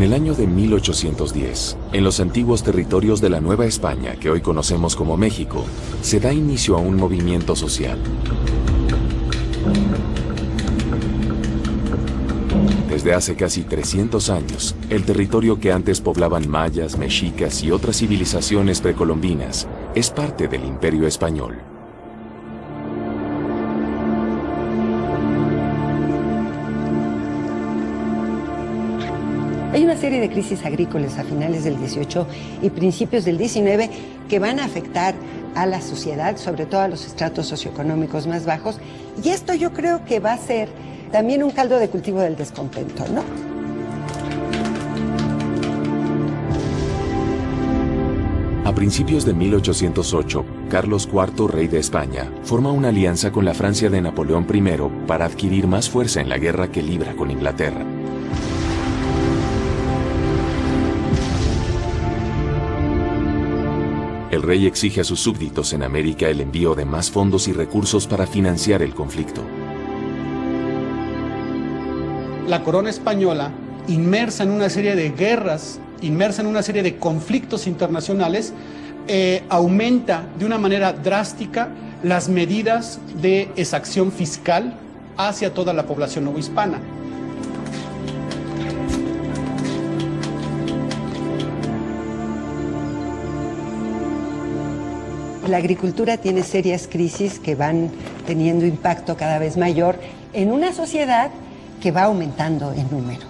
En el año de 1810, en los antiguos territorios de la Nueva España, que hoy conocemos como México, se da inicio a un movimiento social. Desde hace casi 300 años, el territorio que antes poblaban mayas, mexicas y otras civilizaciones precolombinas es parte del Imperio Español. Hay una serie de crisis agrícolas a finales del 18 y principios del 19 que van a afectar a la sociedad, sobre todo a los estratos socioeconómicos más bajos, y esto yo creo que va a ser también un caldo de cultivo del descontento, ¿no? A principios de 1808, Carlos IV, rey de España, forma una alianza con la Francia de Napoleón I para adquirir más fuerza en la guerra que libra con Inglaterra. El rey exige a sus súbditos en América el envío de más fondos y recursos para financiar el conflicto. La corona española, inmersa en una serie de guerras, inmersa en una serie de conflictos internacionales, aumenta de una manera drástica las medidas de exacción fiscal hacia toda la población novohispana. La agricultura tiene serias crisis que van teniendo impacto cada vez mayor en una sociedad que va aumentando en número.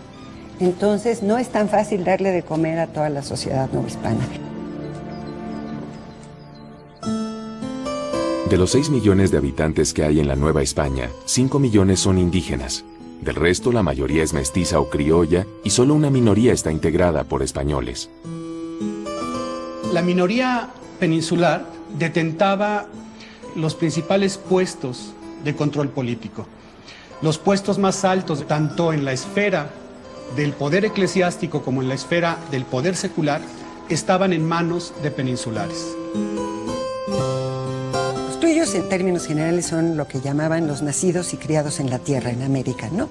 Entonces no es tan fácil darle de comer a toda la sociedad novohispana. De los 6 millones de habitantes que hay en la Nueva España, 5 millones son indígenas. Del resto, la mayoría es mestiza o criolla y solo una minoría está integrada por españoles. La minoría peninsular detentaba los principales puestos de control político. Los puestos más altos, tanto en la esfera del poder eclesiástico como en la esfera del poder secular, estaban en manos de peninsulares. Los tuyos, en términos generales, son lo que llamaban los nacidos y criados en la tierra, en América, ¿no?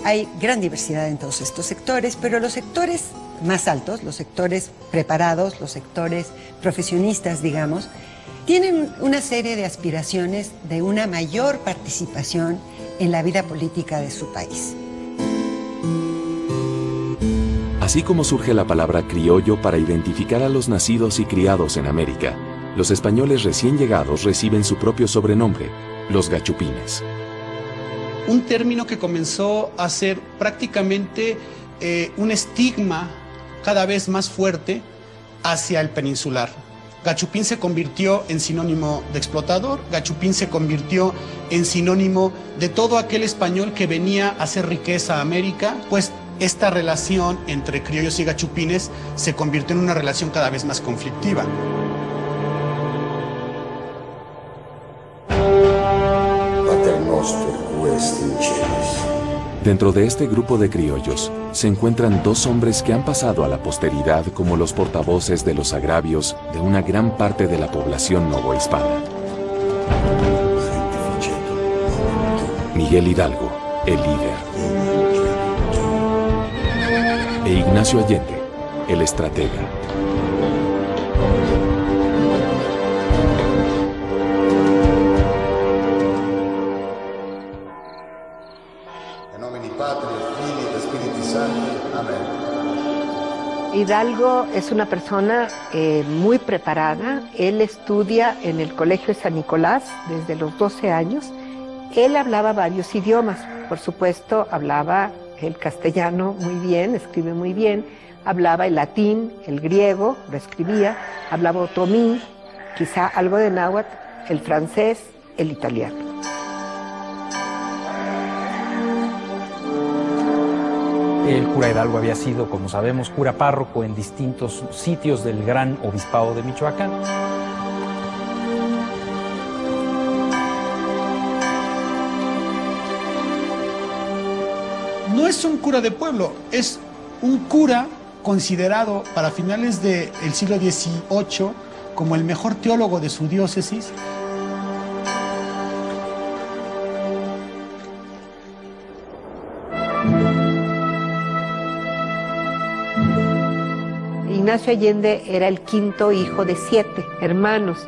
Hay gran diversidad en todos estos sectores, pero los sectores más altos, los sectores preparados, los sectores profesionistas, digamos, tienen una serie de aspiraciones de una mayor participación en la vida política de su país. Así como surge la palabra criollo para identificar a los nacidos y criados en América, los españoles recién llegados reciben su propio sobrenombre, los gachupines. Un término que comenzó a ser prácticamente un estigma cada vez más fuerte hacia el peninsular. Gachupín se convirtió en sinónimo de explotador, gachupín se convirtió en sinónimo de todo aquel español que venía a hacer riqueza a América, pues esta relación entre criollos y gachupines se convirtió en una relación cada vez más conflictiva. Dentro de este grupo de criollos, se encuentran 2 hombres que han pasado a la posteridad como los portavoces de los agravios de una gran parte de la población novohispana. Miguel Hidalgo, el líder. E Ignacio Allende, el estratega. Hidalgo es una persona muy preparada. Él estudia en el Colegio de San Nicolás desde los 12 años. Él hablaba varios idiomas. Por supuesto, hablaba el castellano muy bien, escribe muy bien. Hablaba el latín, el griego, lo escribía. Hablaba otomí, quizá algo de náhuatl, el francés, el italiano. El cura Hidalgo había sido, como sabemos, cura párroco en distintos sitios del gran obispado de Michoacán. No es un cura de pueblo, es un cura considerado para finales del siglo XVIII como el mejor teólogo de su diócesis. Ignacio Allende era el quinto hijo de 7 hermanos.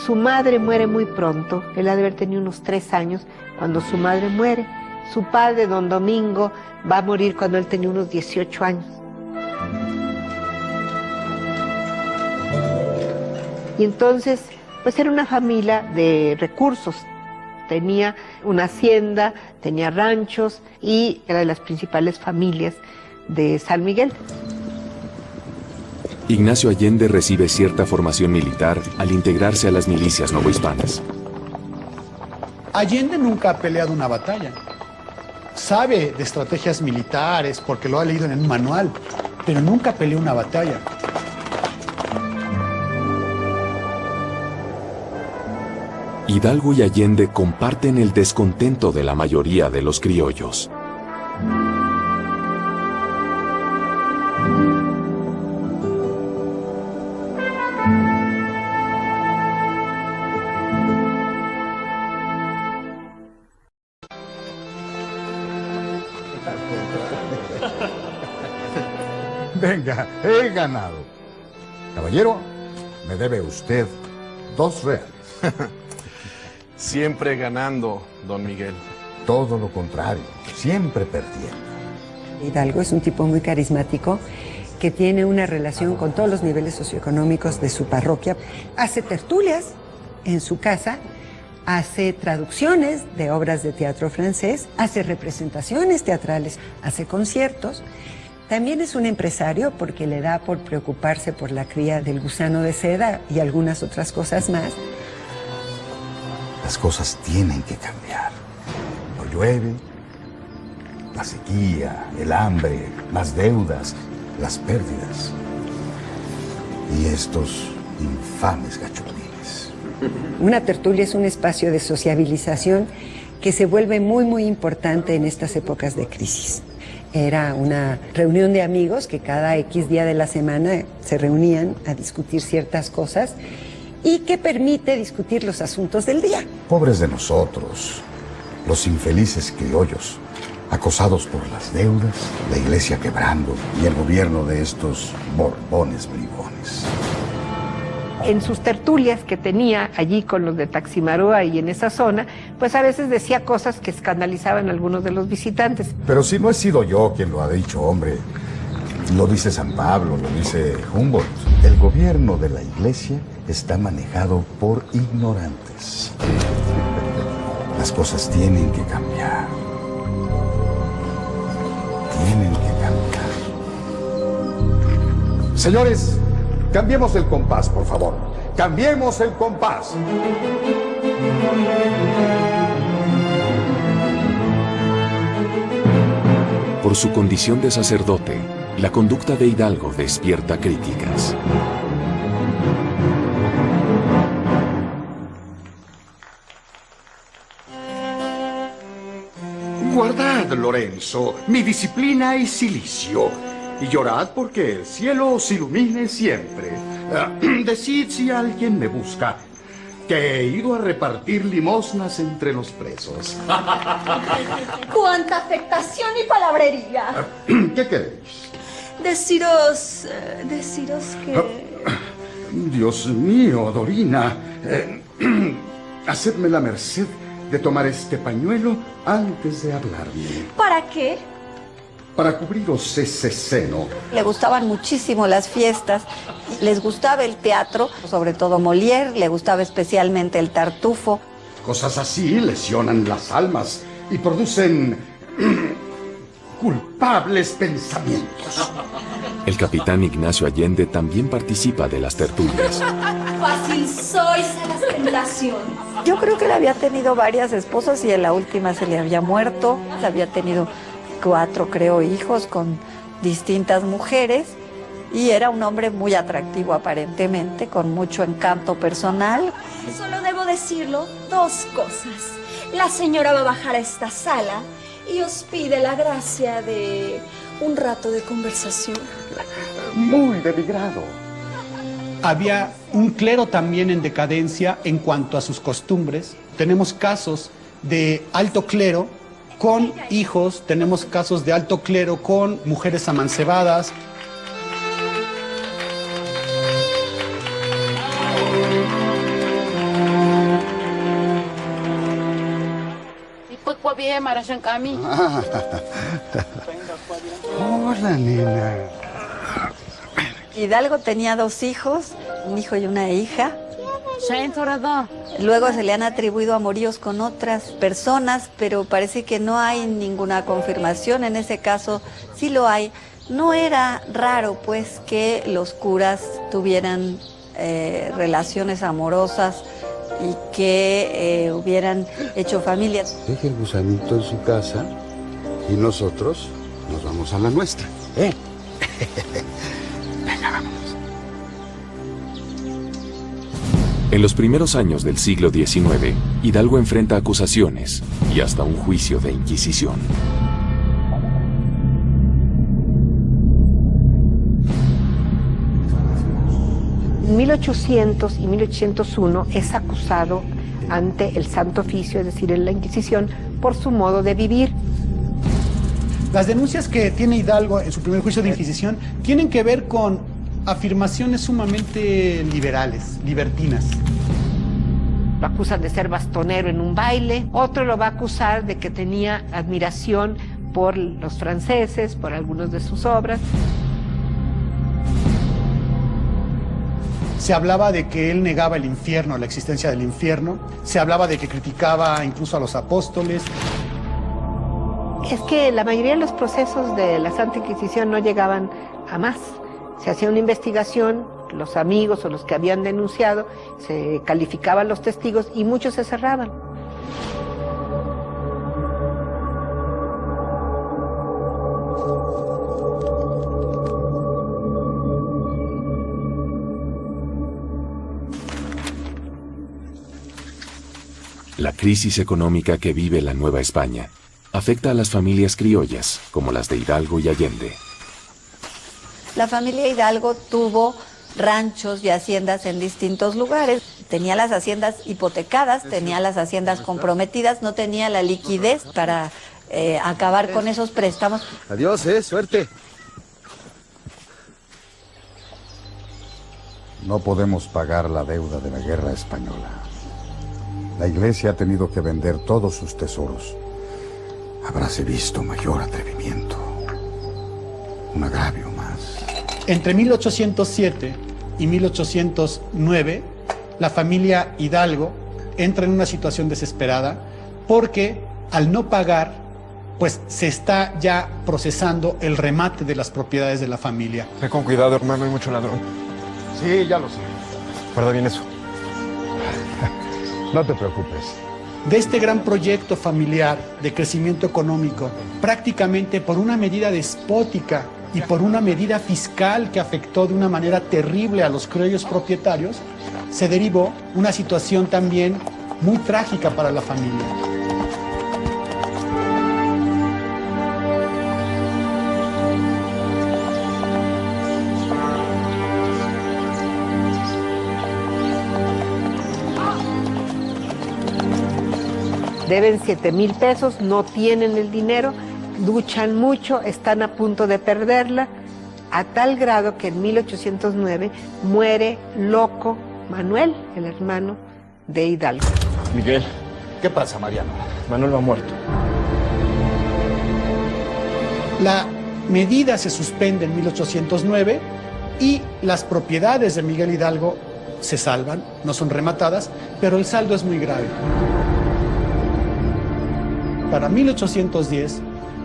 Su madre muere muy pronto, él ha de haber tenido unos 3 años cuando su madre muere. Su padre, don Domingo, va a morir cuando él tenía unos 18 años. Y entonces, pues era una familia de recursos. Tenía una hacienda, tenía ranchos y era de las principales familias de San Miguel. Ignacio Allende recibe cierta formación militar al integrarse a las milicias novohispanas. Allende nunca ha peleado una batalla. Sabe de estrategias militares porque lo ha leído en un manual, pero nunca peleó una batalla. Hidalgo y Allende comparten el descontento de la mayoría de los criollos. Venga, he ganado. Caballero, me debe usted 2 reales. Siempre ganando, don Miguel. Todo lo contrario, siempre perdiendo. Hidalgo es un tipo muy carismático que tiene una relación con todos los niveles socioeconómicos de su parroquia. Hace tertulias en su casa, hace traducciones de obras de teatro francés, hace representaciones teatrales, hace conciertos. También es un empresario porque le da por preocuparse por la cría del gusano de seda y algunas otras cosas más. Las cosas tienen que cambiar. No llueve, la sequía, el hambre, las deudas, las pérdidas. Y estos infames gachupines. Una tertulia es un espacio de sociabilización que se vuelve muy importante en estas épocas de crisis. Era una reunión de amigos que cada X día de la semana se reunían a discutir ciertas cosas y que permite discutir los asuntos del día. Pobres de nosotros, los infelices criollos, acosados por las deudas, la iglesia quebrando y el gobierno de estos borbones bribones. En sus tertulias que tenía allí con los de Taximaroa y en esa zona, pues a veces decía cosas que escandalizaban a algunos de los visitantes. Pero si no he sido yo quien lo ha dicho, hombre. Lo dice San Pablo, lo dice Humboldt. El gobierno de la iglesia está manejado por ignorantes. Las cosas tienen que cambiar. Tienen que cambiar. Señores, cambiemos el compás, por favor. Cambiemos el compás. Por su condición de sacerdote, la conducta de Hidalgo despierta críticas. Guardad, Lorenzo, mi disciplina y cilicio, y llorad porque el cielo os ilumine siempre. Decid si alguien me busca, que he ido a repartir limosnas entre los presos. ¡Cuánta afectación y palabrería! ¿Qué queréis? Deciros que... Dios mío, Dorina, hacedme la merced de tomar este pañuelo antes de hablarme. ¿Para qué? Para cubriros ese seno. Le gustaban muchísimo las fiestas, les gustaba el teatro, sobre todo Molière, le gustaba especialmente el Tartufo. Cosas así lesionan las almas y producen culpables pensamientos. El capitán Ignacio Allende también participa de las tertulias. Fácil sois a las tentaciones. Yo creo que él había tenido varias esposas y en la última se le había muerto. Había tenido 4, creo, hijos con distintas mujeres y era un hombre muy atractivo aparentemente, con mucho encanto personal. Solo debo decirlo, 2 cosas. La señora va a bajar a esta sala y os pide la gracia de un rato de conversación. Muy de mi grado. Había un clero también en decadencia en cuanto a sus costumbres. Tenemos casos de alto clero con hijos, tenemos casos de alto clero con mujeres amancebadas. Hola, nena. Hidalgo tenía 2 hijos, un hijo y una hija. Luego se le han atribuido amoríos con otras personas, pero parece que no hay ninguna confirmación. En ese caso sí lo hay. No era raro, pues, que los curas tuvieran relaciones amorosas y que hubieran hecho familia. Deje el gusanito en su casa y nosotros nos vamos a la nuestra, ¿eh? Venga, vámonos. En los primeros años del siglo XIX, Hidalgo enfrenta acusaciones y hasta un juicio de Inquisición. En 1800 y 1801 es acusado ante el Santo Oficio, es decir, en la Inquisición, por su modo de vivir. Las denuncias que tiene Hidalgo en su primer juicio de Inquisición tienen que ver con afirmaciones sumamente liberales, libertinas. Lo acusan de ser bastonero en un baile, otro lo va a acusar de que tenía admiración por los franceses, por algunas de sus obras. Se hablaba de que él negaba el infierno, la existencia del infierno. Se hablaba de que criticaba incluso a los apóstoles. Es que la mayoría de los procesos de la Santa Inquisición no llegaban a más. Se hacía una investigación, los amigos o los que habían denunciado, se calificaban los testigos y muchos se cerraban. La crisis económica que vive la Nueva España afecta a las familias criollas, como las de Hidalgo y Allende. La familia Hidalgo tuvo ranchos y haciendas en distintos lugares. Tenía las haciendas hipotecadas, tenía las haciendas comprometidas, no tenía la liquidez para acabar con esos préstamos. Adiós, suerte. No podemos pagar la deuda de la guerra española. La Iglesia ha tenido que vender todos sus tesoros. Habráse visto mayor atrevimiento. Un agravio más. Entre 1807 y 1809, la familia Hidalgo entra en una situación desesperada porque al no pagar, pues se está ya procesando el remate de las propiedades de la familia. Ve con cuidado, hermano, hay mucho ladrón. Sí, ya lo sé. Guarda bien eso. No te preocupes. De este gran proyecto familiar de crecimiento económico, prácticamente por una medida despótica y por una medida fiscal que afectó de una manera terrible a los criollos propietarios, se derivó una situación también muy trágica para la familia. Deben 7,000 pesos, no tienen el dinero, luchan mucho, están a punto de perderla, a tal grado que en 1809 muere loco Manuel, el hermano de Hidalgo. Miguel, ¿Qué pasa, Mariano? Manuel va muerto. La medida se suspende en 1809 y las propiedades de Miguel Hidalgo se salvan, no son rematadas, pero el saldo es muy grave. Para 1810,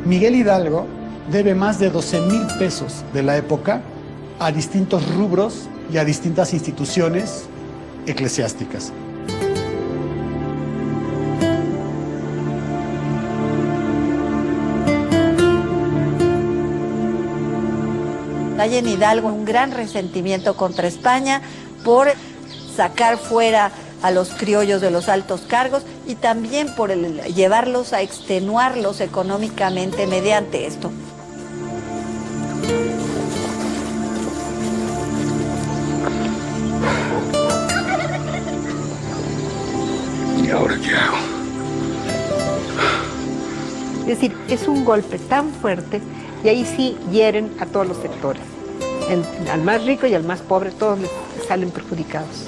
Miguel Hidalgo debe más de 12,000 pesos de la época a distintos rubros y a distintas instituciones eclesiásticas. Hay en Hidalgo un gran resentimiento contra España por sacar fuera a los criollos de los altos cargos y también por llevarlos a extenuarlos económicamente mediante esto. ¿Y ahora qué hago? Es decir, es un golpe tan fuerte y ahí sí hieren a todos los sectores. Al más rico y al más pobre, todos les salen perjudicados.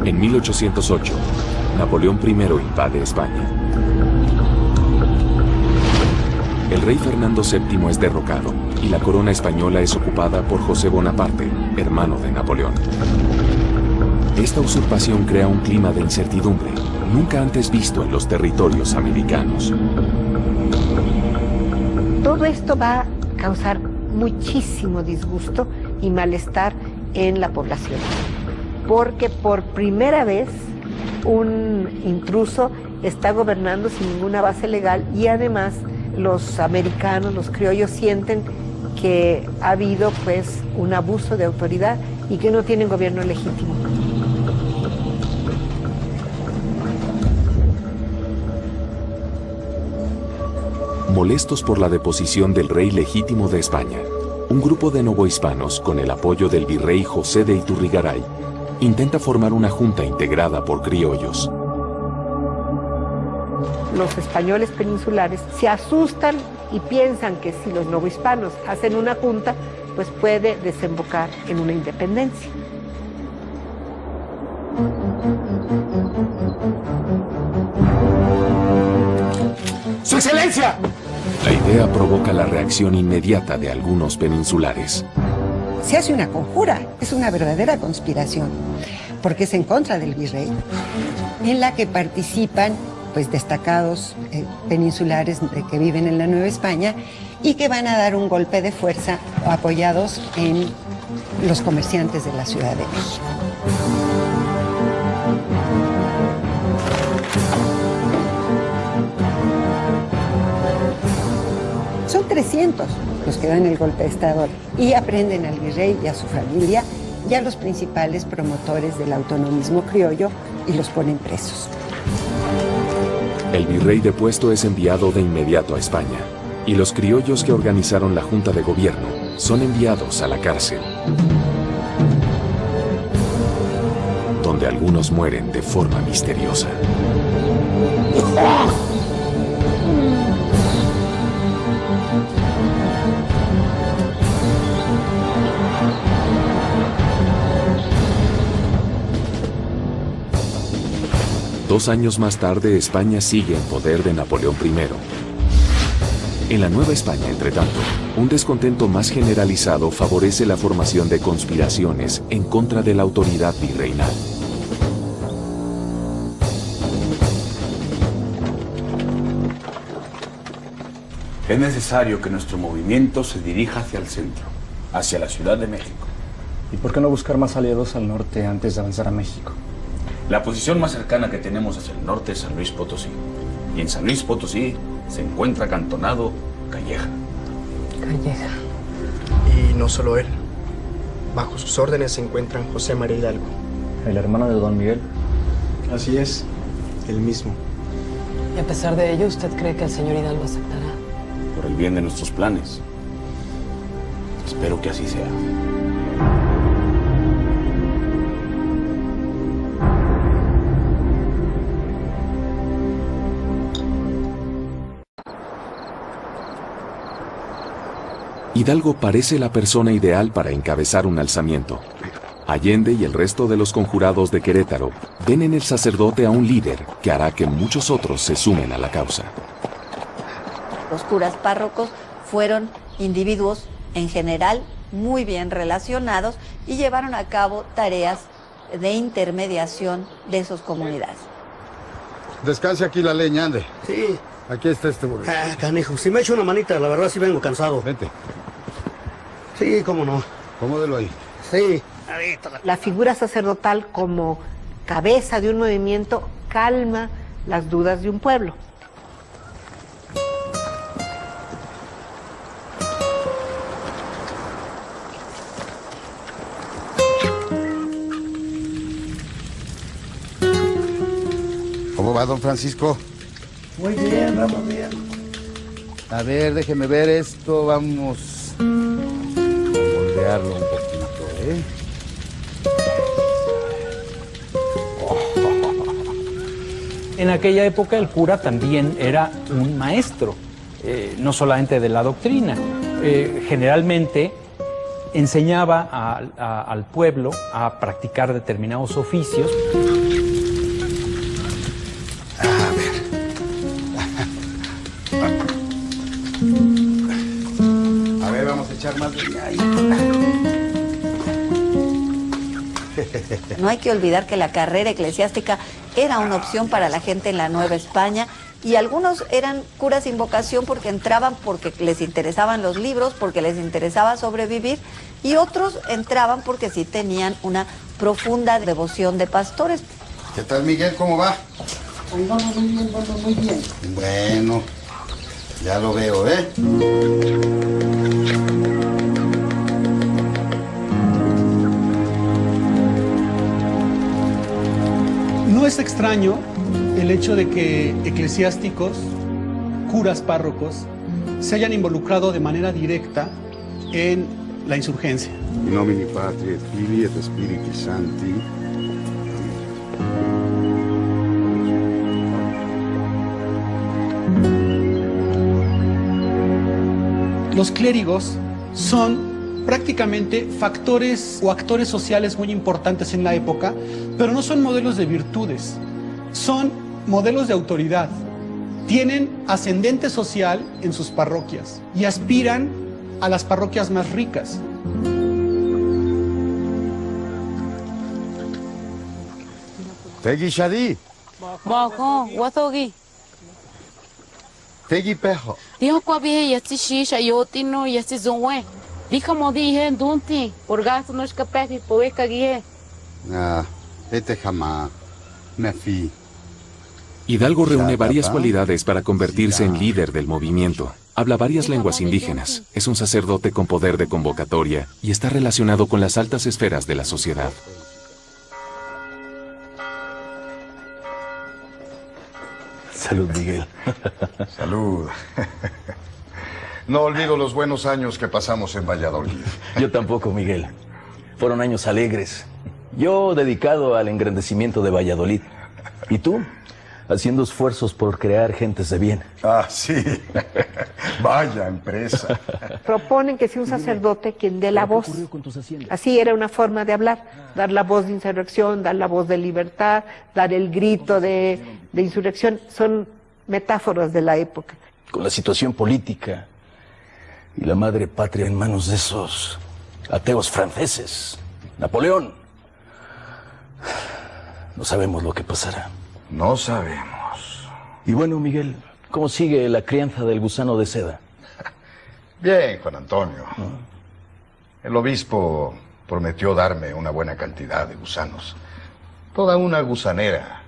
En 1808, Napoleón I invade España. El rey Fernando VII es derrocado y la corona española es ocupada por José Bonaparte, hermano de Napoleón. Esta usurpación crea un clima de incertidumbre, nunca antes visto en los territorios americanos. Todo esto va a causar muchísimo disgusto y malestar en la población, porque por primera vez un intruso está gobernando sin ninguna base legal y además los americanos, los criollos, sienten que ha habido pues un abuso de autoridad y que no tienen gobierno legítimo. Molestos por la deposición del rey legítimo de España, un grupo de novohispanos, con el apoyo del virrey José de Iturrigaray, intenta formar una junta integrada por criollos. Los españoles peninsulares se asustan y piensan que si los novohispanos hacen una junta, pues puede desembocar en una independencia. ¡Su Excelencia! La idea provoca la reacción inmediata de algunos peninsulares. Se hace una conjura, es una verdadera conspiración, porque es en contra del virrey, en la que participan pues destacados peninsulares que viven en la Nueva España y que van a dar un golpe de fuerza apoyados en los comerciantes de la Ciudad de México. Son 300 los que dan el golpe de Estado y aprenden al virrey y a su familia y a los principales promotores del autonomismo criollo y los ponen presos. El virrey depuesto es enviado de inmediato a España y los criollos que organizaron la Junta de Gobierno son enviados a la cárcel, donde algunos mueren de forma misteriosa. Dos años más tarde, España sigue en poder de Napoleón I. En la Nueva España, entretanto, un descontento más generalizado favorece la formación de conspiraciones en contra de la autoridad virreinal. Es necesario que nuestro movimiento se dirija hacia el centro, hacia la Ciudad de México. ¿Y por qué no buscar más aliados al norte antes de avanzar a México? La posición más cercana que tenemos hacia el norte es San Luis Potosí. Y en San Luis Potosí se encuentra acantonado Calleja. Calleja. Y no solo él. Bajo sus órdenes se encuentran José María Hidalgo. ¿El hermano de Don Miguel? Así es, el mismo. Y a pesar de ello, ¿usted cree que el señor Hidalgo aceptará? Por el bien de nuestros planes. Espero que así sea. Hidalgo parece la persona ideal para encabezar un alzamiento. Allende y el resto de los conjurados de Querétaro ven en el sacerdote a un líder que hará que muchos otros se sumen a la causa. Los curas párrocos fueron individuos en general muy bien relacionados y llevaron a cabo tareas de intermediación de sus comunidades. Descanse aquí la leña, ande. Sí. Aquí está este burro. Ah, canijo, si me echo una manita, la verdad sí vengo cansado. Vente. Sí, cómo no. Cómodelo ahí. Sí. La figura sacerdotal como cabeza de un movimiento calma las dudas de un pueblo. ¿Cómo va, don Francisco? Muy bien, vamos bien. A ver, déjeme ver esto. Vamos a moldearlo un poquito, ¿eh? En aquella época el cura también era un maestro, no solamente de la doctrina. Generalmente enseñaba al pueblo a practicar determinados oficios. No hay que olvidar que la carrera eclesiástica era una opción para la gente en la Nueva España, y algunos eran curas sin vocación porque entraban porque les interesaban los libros, porque les interesaba sobrevivir, y otros entraban porque sí tenían una profunda devoción de pastores. ¿Qué tal, Miguel? ¿Cómo va? Ahí vamos muy bien, vamos muy bien. Bueno, ya lo veo, ¿eh? No es extraño el hecho de que eclesiásticos, curas, párrocos, se hayan involucrado de manera directa en la insurgencia. In nomine Patri et Filii et Spiritus Sancti. Los clérigos son prácticamente factores o actores sociales muy importantes en la época, pero no son modelos de virtudes, son modelos de autoridad. Tienen ascendente social en sus parroquias y aspiran a las parroquias más ricas. Tegi Shadi. Bako, watogi. Tegi Pejo. Dijo kwa bihe yasi shisha yotino yasi zonwe. Dijo modi he dunti, por gasto no escape poe kagie. Ah, este jamás me fui. Hidalgo reúne varias cualidades para convertirse en líder del movimiento. Habla varias lenguas indígenas, es un sacerdote con poder de convocatoria y está relacionado con las altas esferas de la sociedad. Salud, Miguel. Salud. No olvido los buenos años que pasamos en Valladolid. Yo tampoco, Miguel. Fueron años alegres. Yo dedicado al engrandecimiento de Valladolid. ¿Y tú? Haciendo esfuerzos por crear gentes de bien. Ah, sí. Vaya empresa. Proponen que sea un sacerdote quien dé la voz. Así era una forma de hablar, dar la voz de insurrección, dar la voz de libertad, dar el grito de insurrección. Son metáforas de la época. Con la situación política y la madre patria en manos de esos ateos franceses, Napoleón, no sabemos lo que pasará. No sabemos. Y bueno, Miguel, ¿cómo sigue la crianza del gusano de seda? Bien, Juan Antonio. El obispo prometió darme una buena cantidad de gusanos. Toda una gusanera,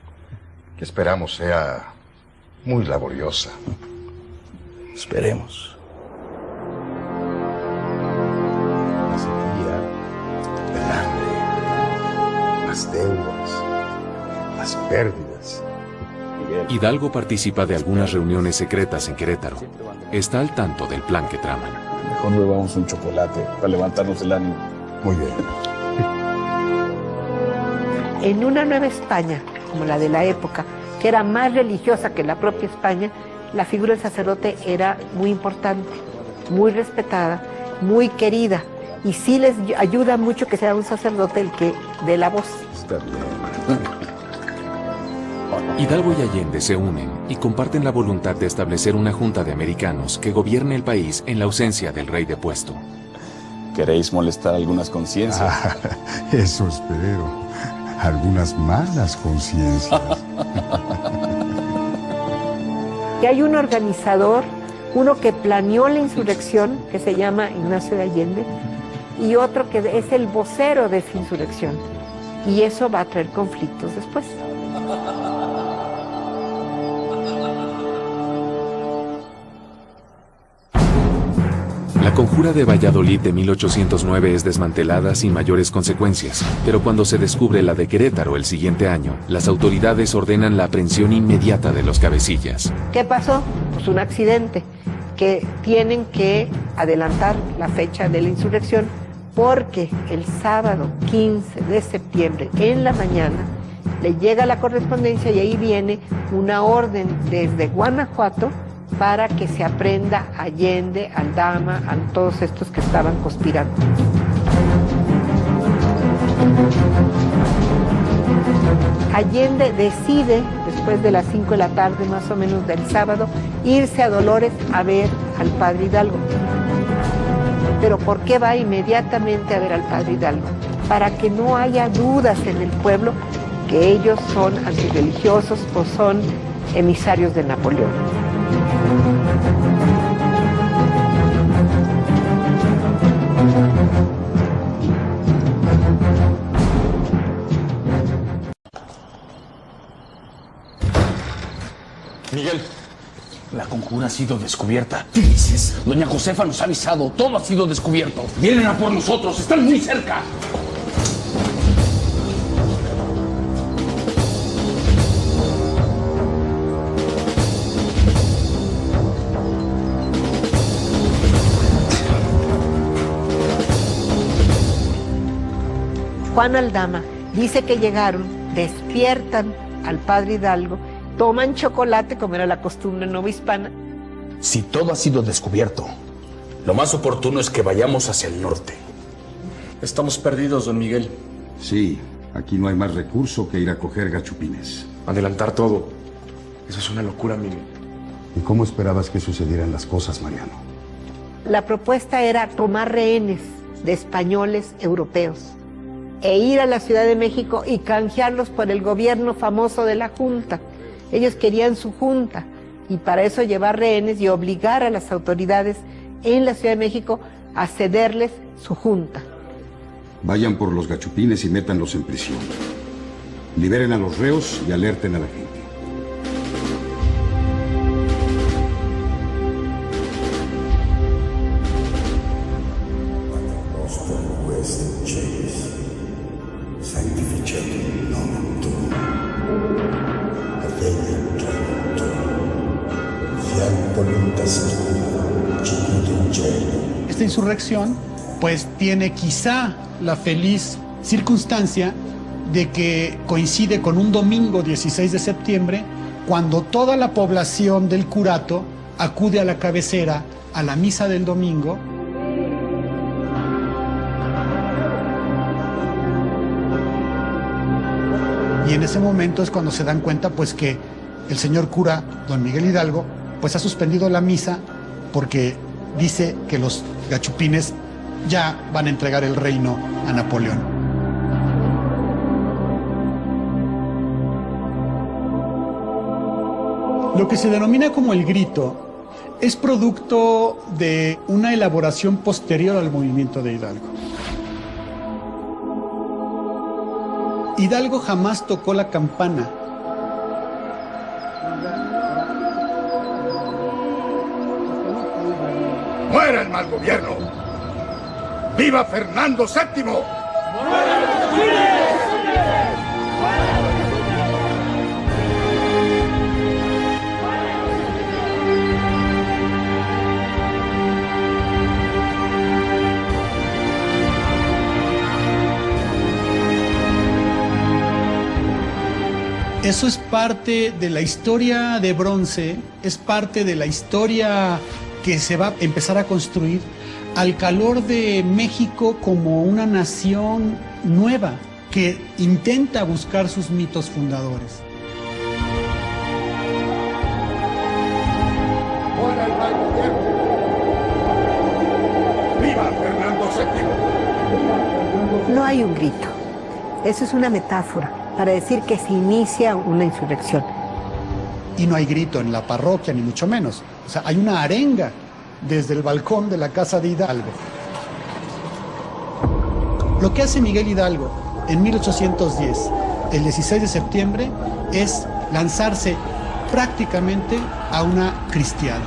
que esperamos sea muy laboriosa. Esperemos. La sequía, el hambre, las deudas, las pérdidas. Hidalgo participa de algunas reuniones secretas en Querétaro. Está al tanto del plan que traman. Mejor bebamos un chocolate para levantarnos el ánimo. Muy bien. En una Nueva España, como la de la época, que era más religiosa que la propia España, la figura del sacerdote era muy importante, muy respetada, muy querida. Y sí les ayuda mucho que sea un sacerdote el que dé la voz. Está bien. Hidalgo y Allende se unen y comparten la voluntad de establecer una junta de americanos que gobierne el país en la ausencia del rey depuesto. ¿Queréis molestar algunas conciencias? Eso espero. Algunas malas conciencias. Y hay un organizador, uno que planeó la insurrección, que se llama Ignacio de Allende, y otro que es el vocero de esa insurrección. Y eso va a traer conflictos después. La conjura de Valladolid de 1809 es desmantelada sin mayores consecuencias, pero cuando se descubre la de Querétaro el siguiente año, las autoridades ordenan la aprehensión inmediata de los cabecillas. ¿Qué pasó? Pues un accidente, que tienen que adelantar la fecha de la insurrección porque el sábado 15 de septiembre en la mañana le llega la correspondencia y ahí viene una orden desde Guanajuato para que se aprenda a Allende, Aldama, a todos estos que estaban conspirando. Allende decide, después de las 5 de la tarde más o menos del sábado, irse a Dolores a ver al padre Hidalgo. ¿Pero por qué va inmediatamente a ver al padre Hidalgo? para que no haya dudas en el pueblo que ellos son antirreligiosos o son emisarios de Napoleón. Miguel, la conjura ha sido descubierta. ¿Qué dices? Doña Josefa nos ha avisado. Todo ha sido descubierto. Vienen a por nosotros. Están muy cerca. Juan Aldama dice que llegaron, despiertan al padre Hidalgo, toman chocolate, como era la costumbre novohispana. Si todo ha sido descubierto, lo más oportuno es que vayamos hacia el norte. Estamos perdidos, don Miguel. Sí, aquí no hay más recurso que ir a coger gachupines. Adelantar todo. Eso es una locura, Miguel. ¿Y cómo esperabas que sucedieran las cosas, Mariano? La propuesta era tomar rehenes de españoles europeos e ir a la Ciudad de México y canjearlos por el gobierno famoso de la Junta. Ellos querían su Junta y para eso llevar rehenes y obligar a las autoridades en la Ciudad de México a cederles su Junta. Vayan por los gachupines y métanlos en prisión. Liberen a los reos y alerten a la gente. Esta insurrección pues tiene quizá la feliz circunstancia de que coincide con un domingo 16 de septiembre, cuando toda la población del curato acude a la cabecera a la misa del domingo. Y en ese momento es cuando se dan cuenta pues que el señor cura, don Miguel Hidalgo, pues ha suspendido la misa porque dice que los gachupines ya van a entregar el reino a Napoleón. Lo que se denomina como el grito es producto de una elaboración posterior al movimiento de Hidalgo. Hidalgo jamás tocó la campana. ¡Muera el mal gobierno! ¡Viva Fernando VII! Eso es parte de la historia de bronce, es parte de la historia que se va a empezar a construir al calor de México como una nación nueva que intenta buscar sus mitos fundadores. ¡Muera el mal gobierno! ¡Viva Fernando VII! No hay un grito. Eso es una metáfora para decir que se inicia una insurrección. Y no hay grito en la parroquia, ni mucho menos. O sea, hay una arenga desde el balcón de la casa de Hidalgo. Lo que hace Miguel Hidalgo en 1810, el 16 de septiembre, es lanzarse prácticamente a una cristiada,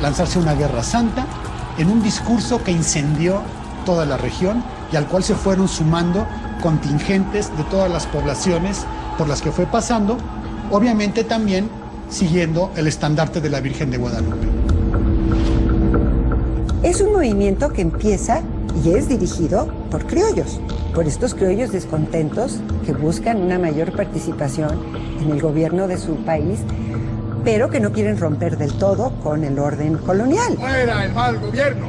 lanzarse a una guerra santa en un discurso que incendió toda la región y al cual se fueron sumando contingentes de todas las poblaciones por las que fue pasando, obviamente también siguiendo el estandarte de la Virgen de Guadalupe. Es un movimiento que empieza y es dirigido por criollos, por estos criollos descontentos que buscan una mayor participación en el gobierno de su país, pero que no quieren romper del todo con el orden colonial. ¡Muera el mal gobierno!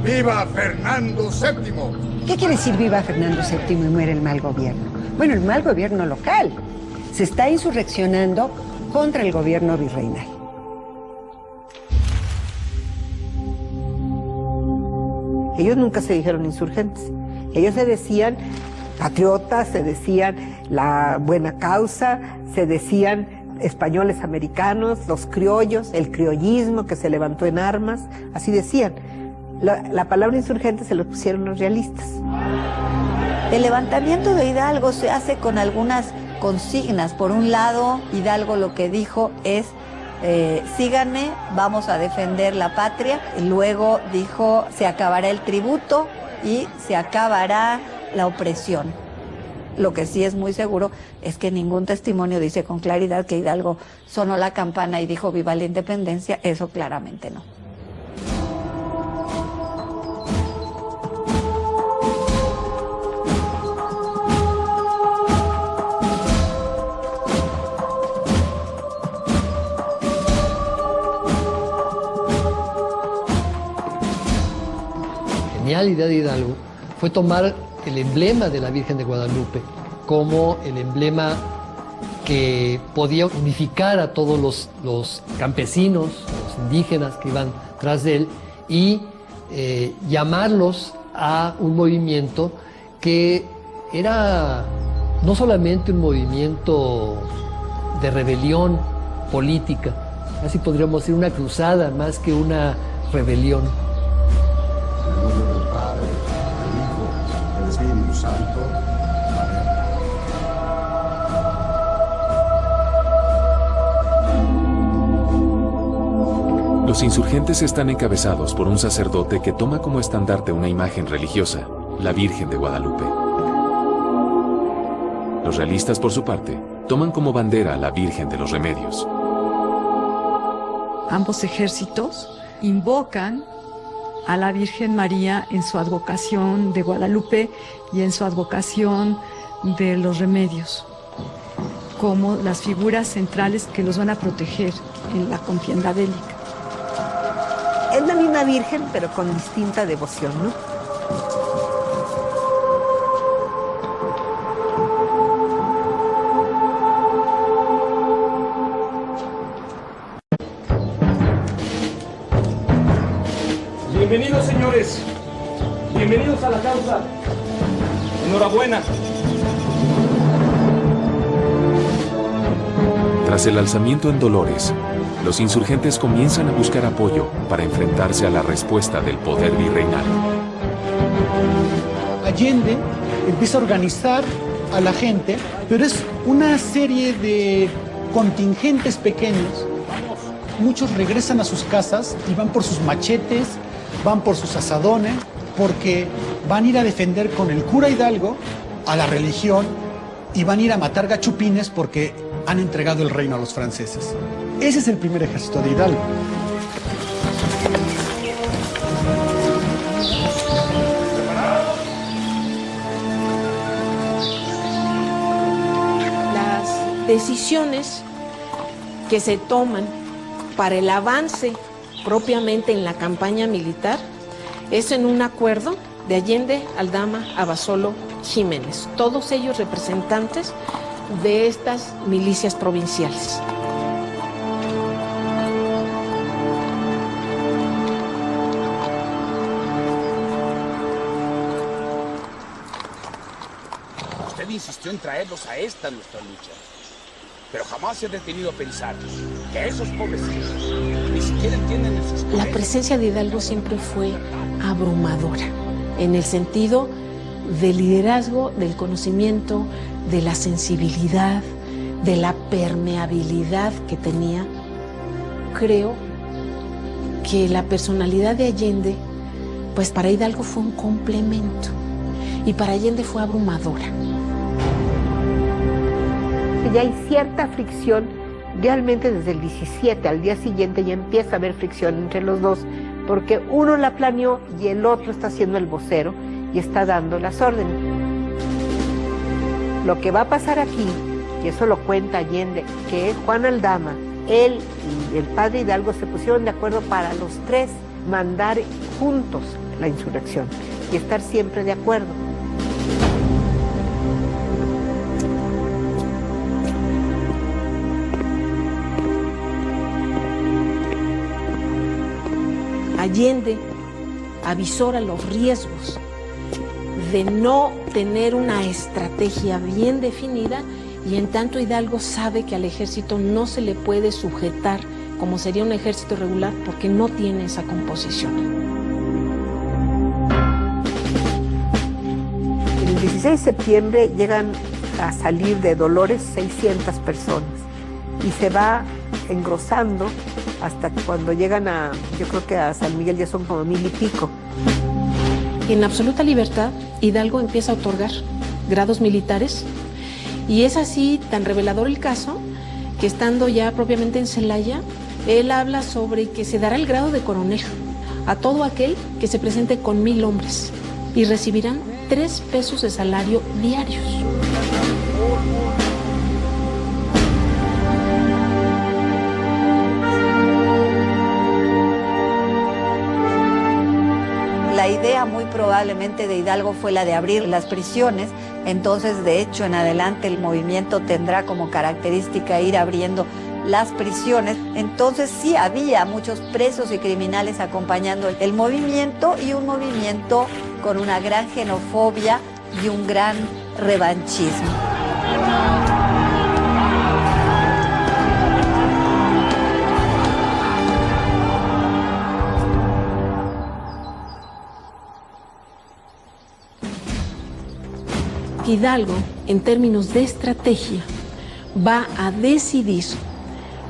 ¡Viva Fernando VII! ¿Qué quiere decir viva Fernando VII y muere el mal gobierno? Bueno, el mal gobierno local se está insurreccionando contra el gobierno virreinal. Ellos nunca se dijeron insurgentes. Ellos se decían patriotas, se decían la buena causa, se decían españoles americanos, los criollos, el criollismo que se levantó en armas, así decían. La palabra insurgente se lo pusieron los realistas. El levantamiento de Hidalgo se hace con algunas consignas. Por un lado, Hidalgo lo que dijo es, síganme, vamos a defender la patria. Y luego dijo, se acabará el tributo y se acabará la opresión. Lo que sí es muy seguro es que ningún testimonio dice con claridad que Hidalgo sonó la campana y dijo viva la independencia. Eso claramente no. La idea de Hidalgo fue tomar el emblema de la Virgen de Guadalupe como el emblema que podía unificar a todos los campesinos, los indígenas que iban tras de él y llamarlos a un movimiento que era no solamente un movimiento de rebelión política, así podríamos decir una cruzada más que una rebelión. Santo. Los insurgentes están encabezados por un sacerdote que toma como estandarte una imagen religiosa, la Virgen de Guadalupe. Los realistas, por su parte, toman como bandera a la Virgen de los Remedios. Ambos ejércitos invocan a la Virgen María en su advocación de Guadalupe y en su advocación de los Remedios, como las figuras centrales que los van a proteger en la contienda bélica. Es la misma Virgen, pero con distinta devoción, ¿no? Bienvenidos, señores. Bienvenidos a la causa. Enhorabuena. Tras el alzamiento en Dolores, los insurgentes comienzan a buscar apoyo para enfrentarse a la respuesta del poder virreinal. Allende empieza a organizar a la gente, pero es una serie de contingentes pequeños. Muchos regresan a sus casas y van por sus machetes, van por sus asadones, porque van a ir a defender con el cura Hidalgo a la religión y van a ir a matar gachupines porque han entregado el reino a los franceses. Ese es el primer ejército de Hidalgo. Las decisiones que se toman para el avance propiamente en la campaña militar es en un acuerdo de Allende, Aldama, Abasolo, Jiménez, todos ellos representantes de estas milicias provinciales. Usted insistió en traerlos a esta nuestra lucha, pero jamás se ha detenido a pensar que esos pobrecitos ni siquiera entienden el sistema. La presencia de Hidalgo siempre fue abrumadora, en el sentido del liderazgo, del conocimiento, de la sensibilidad, de la permeabilidad que tenía. Creo que la personalidad de Allende, pues para Hidalgo fue un complemento y para Allende fue abrumadora. Ya hay cierta fricción, realmente desde el 17 al día siguiente ya empieza a haber fricción entre los dos, porque uno la planeó y el otro está siendo el vocero y está dando las órdenes. Lo que va a pasar aquí, y eso lo cuenta Allende, que Juan Aldama, él y el padre Hidalgo se pusieron de acuerdo para los tres mandar juntos la insurrección y estar siempre de acuerdo. Allende avisora los riesgos de no tener una estrategia bien definida, y en tanto Hidalgo sabe que al ejército no se le puede sujetar como sería un ejército regular porque no tiene esa composición. El 16 de septiembre llegan a salir de Dolores 600 personas y se va engrosando hasta cuando llegan a, yo creo que a San Miguel ya son como 1000 y pico. En absoluta libertad, Hidalgo empieza a otorgar grados militares, y es así tan revelador el caso que estando ya propiamente en Celaya, él habla sobre que se dará el grado de coronel a todo aquel que se presente con 1000 hombres y recibirán 3 pesos de salario diarios. La idea muy probablemente de Hidalgo fue la de abrir las prisiones, entonces de hecho en adelante el movimiento tendrá como característica ir abriendo las prisiones. Entonces sí había muchos presos y criminales acompañando el movimiento, y un movimiento con una gran xenofobia y un gran revanchismo. Hidalgo, en términos de estrategia, va a decidir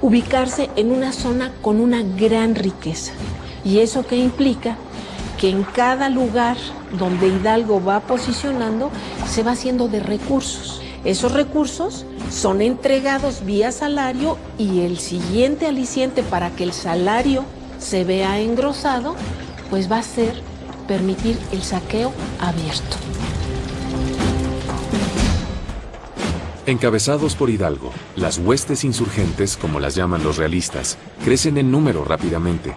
ubicarse en una zona con una gran riqueza. ¿Y eso qué implica? Que en cada lugar donde Hidalgo va posicionando, se va haciendo de recursos. Esos recursos son entregados vía salario, y el siguiente aliciente para que el salario se vea engrosado, pues va a ser permitir el saqueo abierto. Encabezados por Hidalgo, las huestes insurgentes, como las llaman los realistas, crecen en número rápidamente.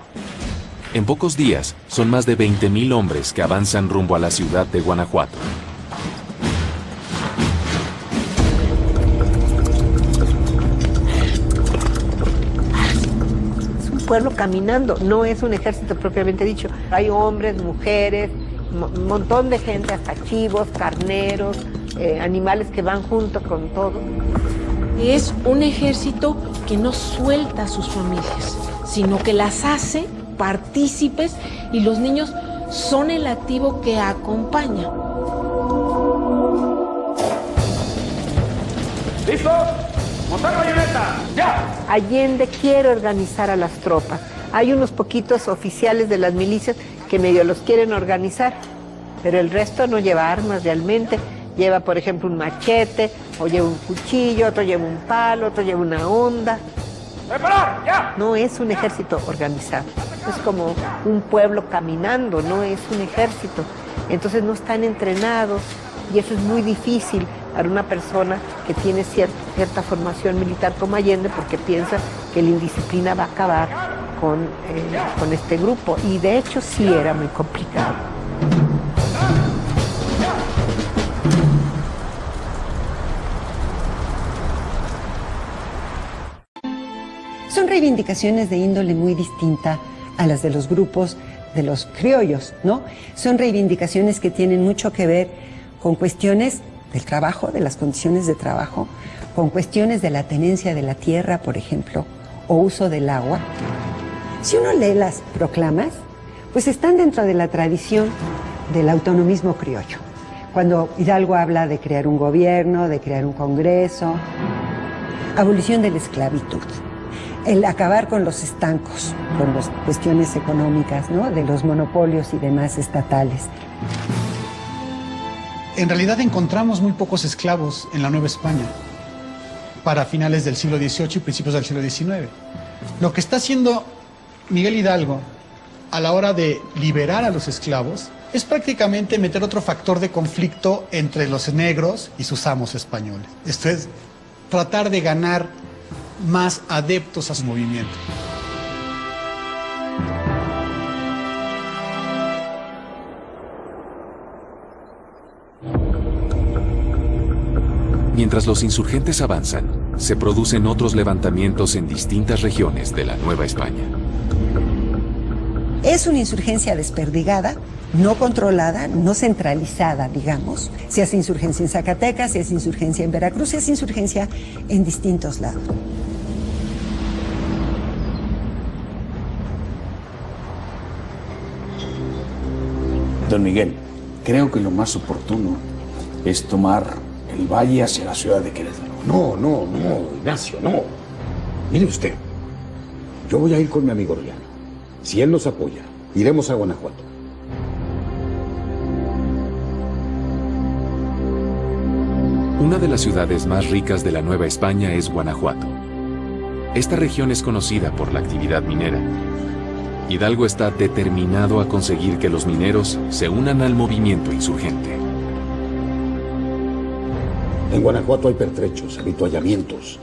En pocos días, son más de 20.000 hombres que avanzan rumbo a la ciudad de Guanajuato. Es un pueblo caminando, no es un ejército propiamente dicho. Hay hombres, mujeres, un montón de gente, hasta chivos, carneros, animales que van junto con todo. Es un ejército que no suelta a sus familias, sino que las hace partícipes, y los niños son el activo que acompaña. ¿Listo? ¡Montar bayoneta! ¡Ya! Allende quiere organizar a las tropas. Hay unos poquitos oficiales de las milicias que medio los quieren organizar, pero el resto no lleva armas realmente. Lleva, por ejemplo, un machete, o lleva un cuchillo, otro lleva un palo, otro lleva una honda. ¡Preparar! ¡Ya! No es un ejército organizado, es como un pueblo caminando, no es un ejército. Entonces no están entrenados, y eso es muy difícil para una persona que tiene cierta formación militar como Allende, porque piensa que la indisciplina va a acabar con este grupo, y de hecho sí era muy complicado. Son reivindicaciones de índole muy distinta a las de los grupos de los criollos, ¿no? Son reivindicaciones que tienen mucho que ver con cuestiones del trabajo, de las condiciones de trabajo, con cuestiones de la tenencia de la tierra, por ejemplo, o uso del agua. Si uno lee las proclamas, pues están dentro de la tradición del autonomismo criollo. Cuando Hidalgo habla de crear un gobierno, de crear un congreso, abolición de la esclavitud, el acabar con los estancos, con las cuestiones económicas, ¿no?, de los monopolios y demás estatales. En realidad encontramos muy pocos esclavos en la Nueva España para finales del siglo XVIII y principios del siglo XIX. Lo que está haciendo Miguel Hidalgo a la hora de liberar a los esclavos es prácticamente meter otro factor de conflicto entre los negros y sus amos españoles. Esto es tratar de ganar más adeptos a su movimiento. Mientras los insurgentes avanzan, se producen otros levantamientos en distintas regiones de la Nueva España. Es una insurgencia desperdigada, no controlada, no centralizada, digamos. Se hace insurgencia en Zacatecas, se hace insurgencia en Veracruz, se hace insurgencia en distintos lados. Don Miguel, creo que lo más oportuno es tomar el valle hacia la ciudad de Querétaro. No, Ignacio, no. Mire usted, yo voy a ir con mi amigo Riaño. Si él nos apoya, iremos a Guanajuato. Una de las ciudades más ricas de la Nueva España es Guanajuato. Esta región es conocida por la actividad minera. Hidalgo está determinado a conseguir que los mineros se unan al movimiento insurgente. En Guanajuato hay pertrechos, avituallamientos,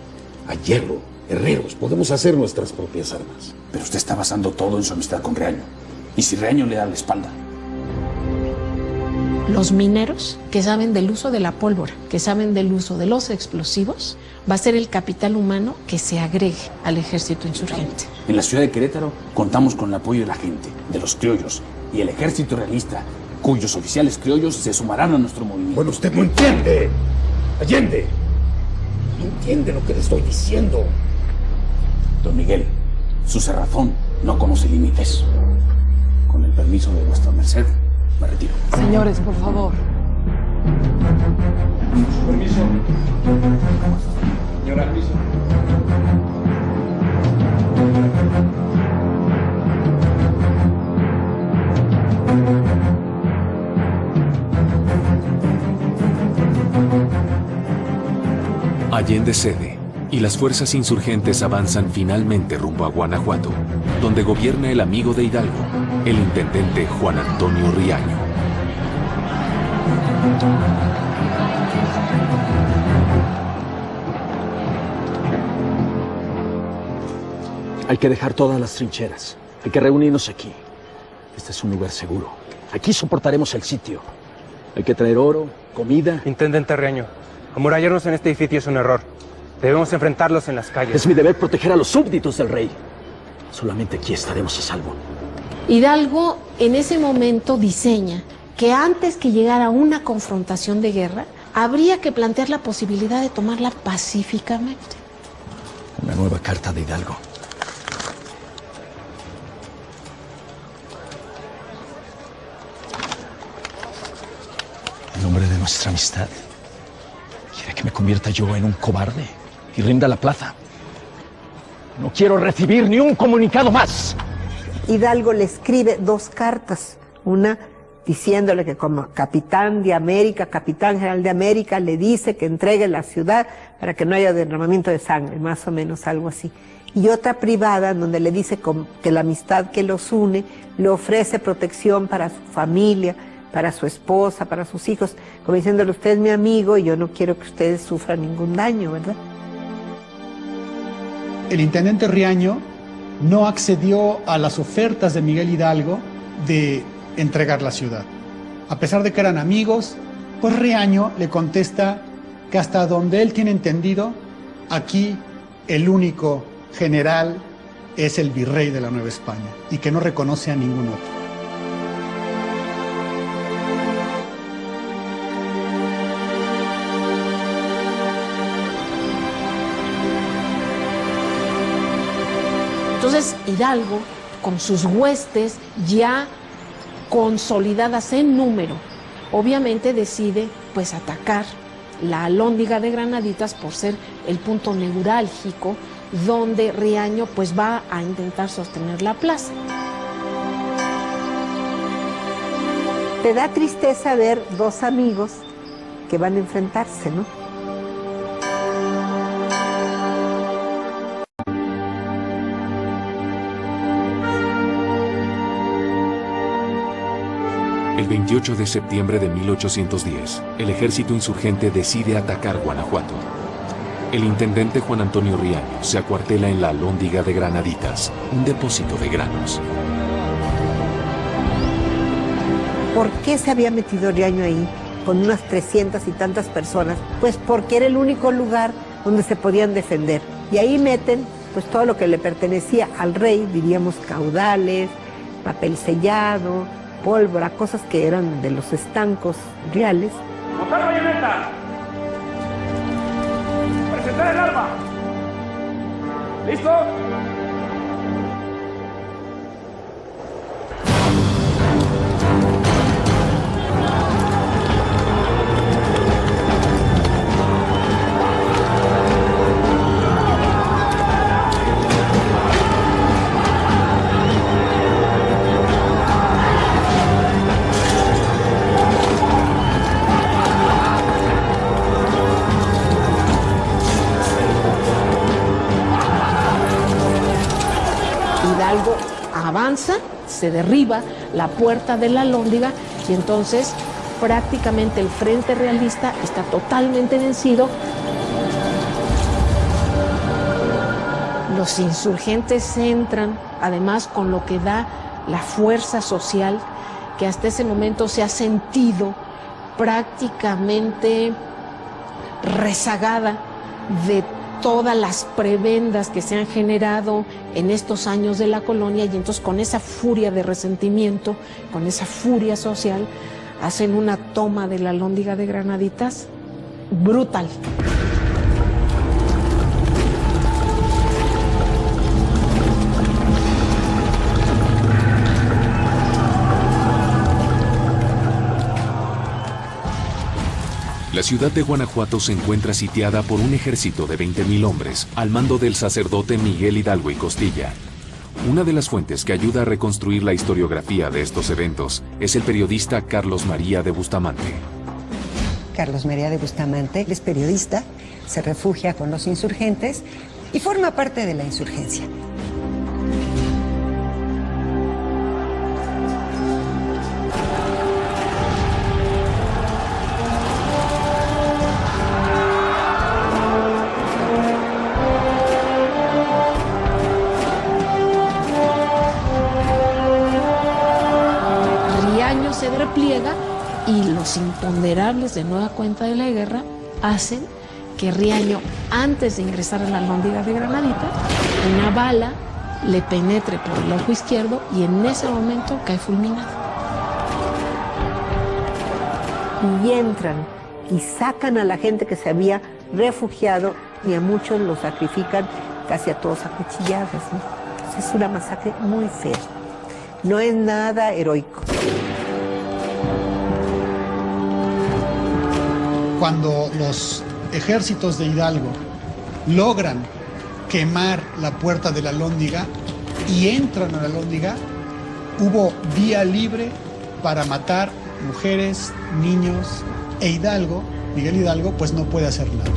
hay hierro, herreros. Podemos hacer nuestras propias armas. Pero usted está basando todo en su amistad con Riaño. ¿Y si Riaño le da la espalda? Los mineros que saben del uso de la pólvora, que saben del uso de los explosivos, va a ser el capital humano que se agregue al ejército insurgente. En la ciudad de Querétaro contamos con el apoyo de la gente, de los criollos y el ejército realista, cuyos oficiales criollos se sumarán a nuestro movimiento. Bueno, usted no entiende. Allende, no entiende lo que le estoy diciendo. Don Miguel, su cerrazón no conoce límites. Con el permiso de vuestra merced, me retiro. Señores, por favor. Permiso. Señora, permiso. Allende cede y las fuerzas insurgentes avanzan finalmente rumbo a Guanajuato, donde gobierna el amigo de Hidalgo, el intendente Juan Antonio Riaño. Hay que dejar todas las trincheras. Hay que reunirnos aquí. Este es un lugar seguro. Aquí soportaremos el sitio. Hay que traer oro, comida. Intendente Riaño, amurallarnos en este edificio es un error. Debemos enfrentarlos en las calles. Es mi deber proteger a los súbditos del rey. Solamente aquí estaremos a salvo. Hidalgo en ese momento diseña que antes que llegara una confrontación de guerra, habría que plantear la posibilidad de tomarla pacíficamente. Una nueva carta de Hidalgo. En nombre de nuestra amistad, ¿quiere que me convierta yo en un cobarde y rinda la plaza? No quiero recibir ni un comunicado más. Hidalgo le escribe 2 cartas, una diciéndole que como capitán de América, capitán general de América, le dice que entregue la ciudad para que no haya derramamiento de sangre, más o menos algo así. Y otra privada donde le dice que la amistad que los une le ofrece protección para su familia, para su esposa, para sus hijos, como diciéndole, usted es mi amigo y yo no quiero que ustedes sufran ningún daño, ¿verdad? El intendente Riaño no accedió a las ofertas de Miguel Hidalgo de entregar la ciudad. A pesar de que eran amigos, pues Riaño le contesta que hasta donde él tiene entendido, aquí el único general es el virrey de la Nueva España y que no reconoce a ningún otro. Entonces Hidalgo, con sus huestes ya consolidadas en número, obviamente decide pues atacar la Alhóndiga de Granaditas por ser el punto neurálgico donde Riaño pues va a intentar sostener la plaza. Te da tristeza ver 2 amigos que van a enfrentarse, ¿no? El 28 de septiembre de 1810, el ejército insurgente decide atacar Guanajuato. El intendente Juan Antonio Riaño se acuartela en la Alhóndiga de Granaditas, un depósito de granos. ¿Por qué se había metido Riaño ahí con unas 300 y tantas personas? Pues porque era el único lugar donde se podían defender. Y ahí meten pues todo lo que le pertenecía al rey, diríamos caudales, papel sellado, pólvora, cosas que eran de los estancos reales. ¡Montar bayoneta! ¡Presentar el arma! ¿Listo? Hidalgo avanza, se derriba la puerta de la Alhóndiga y entonces prácticamente el frente realista está totalmente vencido. Los insurgentes entran, además con lo que da la fuerza social que hasta ese momento se ha sentido prácticamente rezagada de todas las prebendas que se han generado en estos años de la colonia, y entonces con esa furia de resentimiento, con esa furia social, hacen una toma de la Alhóndiga de Granaditas brutal. La ciudad de Guanajuato se encuentra sitiada por un ejército de 20,000 hombres al mando del sacerdote Miguel Hidalgo y Costilla. Una de las fuentes que ayuda a reconstruir la historiografía de estos eventos es el periodista Carlos María de Bustamante. Carlos María de Bustamante es periodista, se refugia con los insurgentes y forma parte de la insurgencia. Se repliega y los imponderables de nueva cuenta de la guerra hacen que Riaño, antes de ingresar a la Alhóndiga de Granadita, una bala le penetre por el ojo izquierdo y en ese momento cae fulminado. Y entran y sacan a la gente que se había refugiado y a muchos los sacrifican, casi a todos a cuchilladas, ¿no? Entonces es una masacre muy fea. No es nada heroico. Cuando los ejércitos de Hidalgo logran quemar la puerta de la Alhóndiga y entran a la Alhóndiga, hubo vía libre para matar mujeres, niños, e Hidalgo, Miguel Hidalgo, pues no puede hacer nada.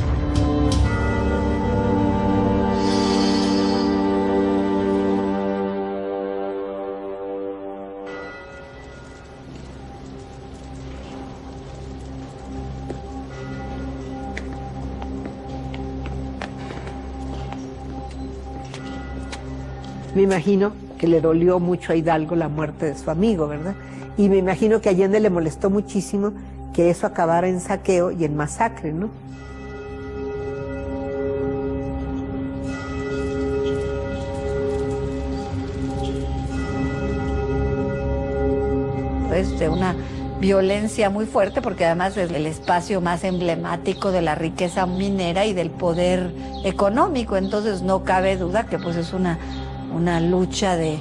Me imagino que le dolió mucho a Hidalgo la muerte de su amigo, ¿verdad? Y me imagino que a Allende le molestó muchísimo que eso acabara en saqueo y en masacre, ¿no? Pues de una violencia muy fuerte, porque además es el espacio más emblemático de la riqueza minera y del poder económico, entonces no cabe duda que pues es una lucha de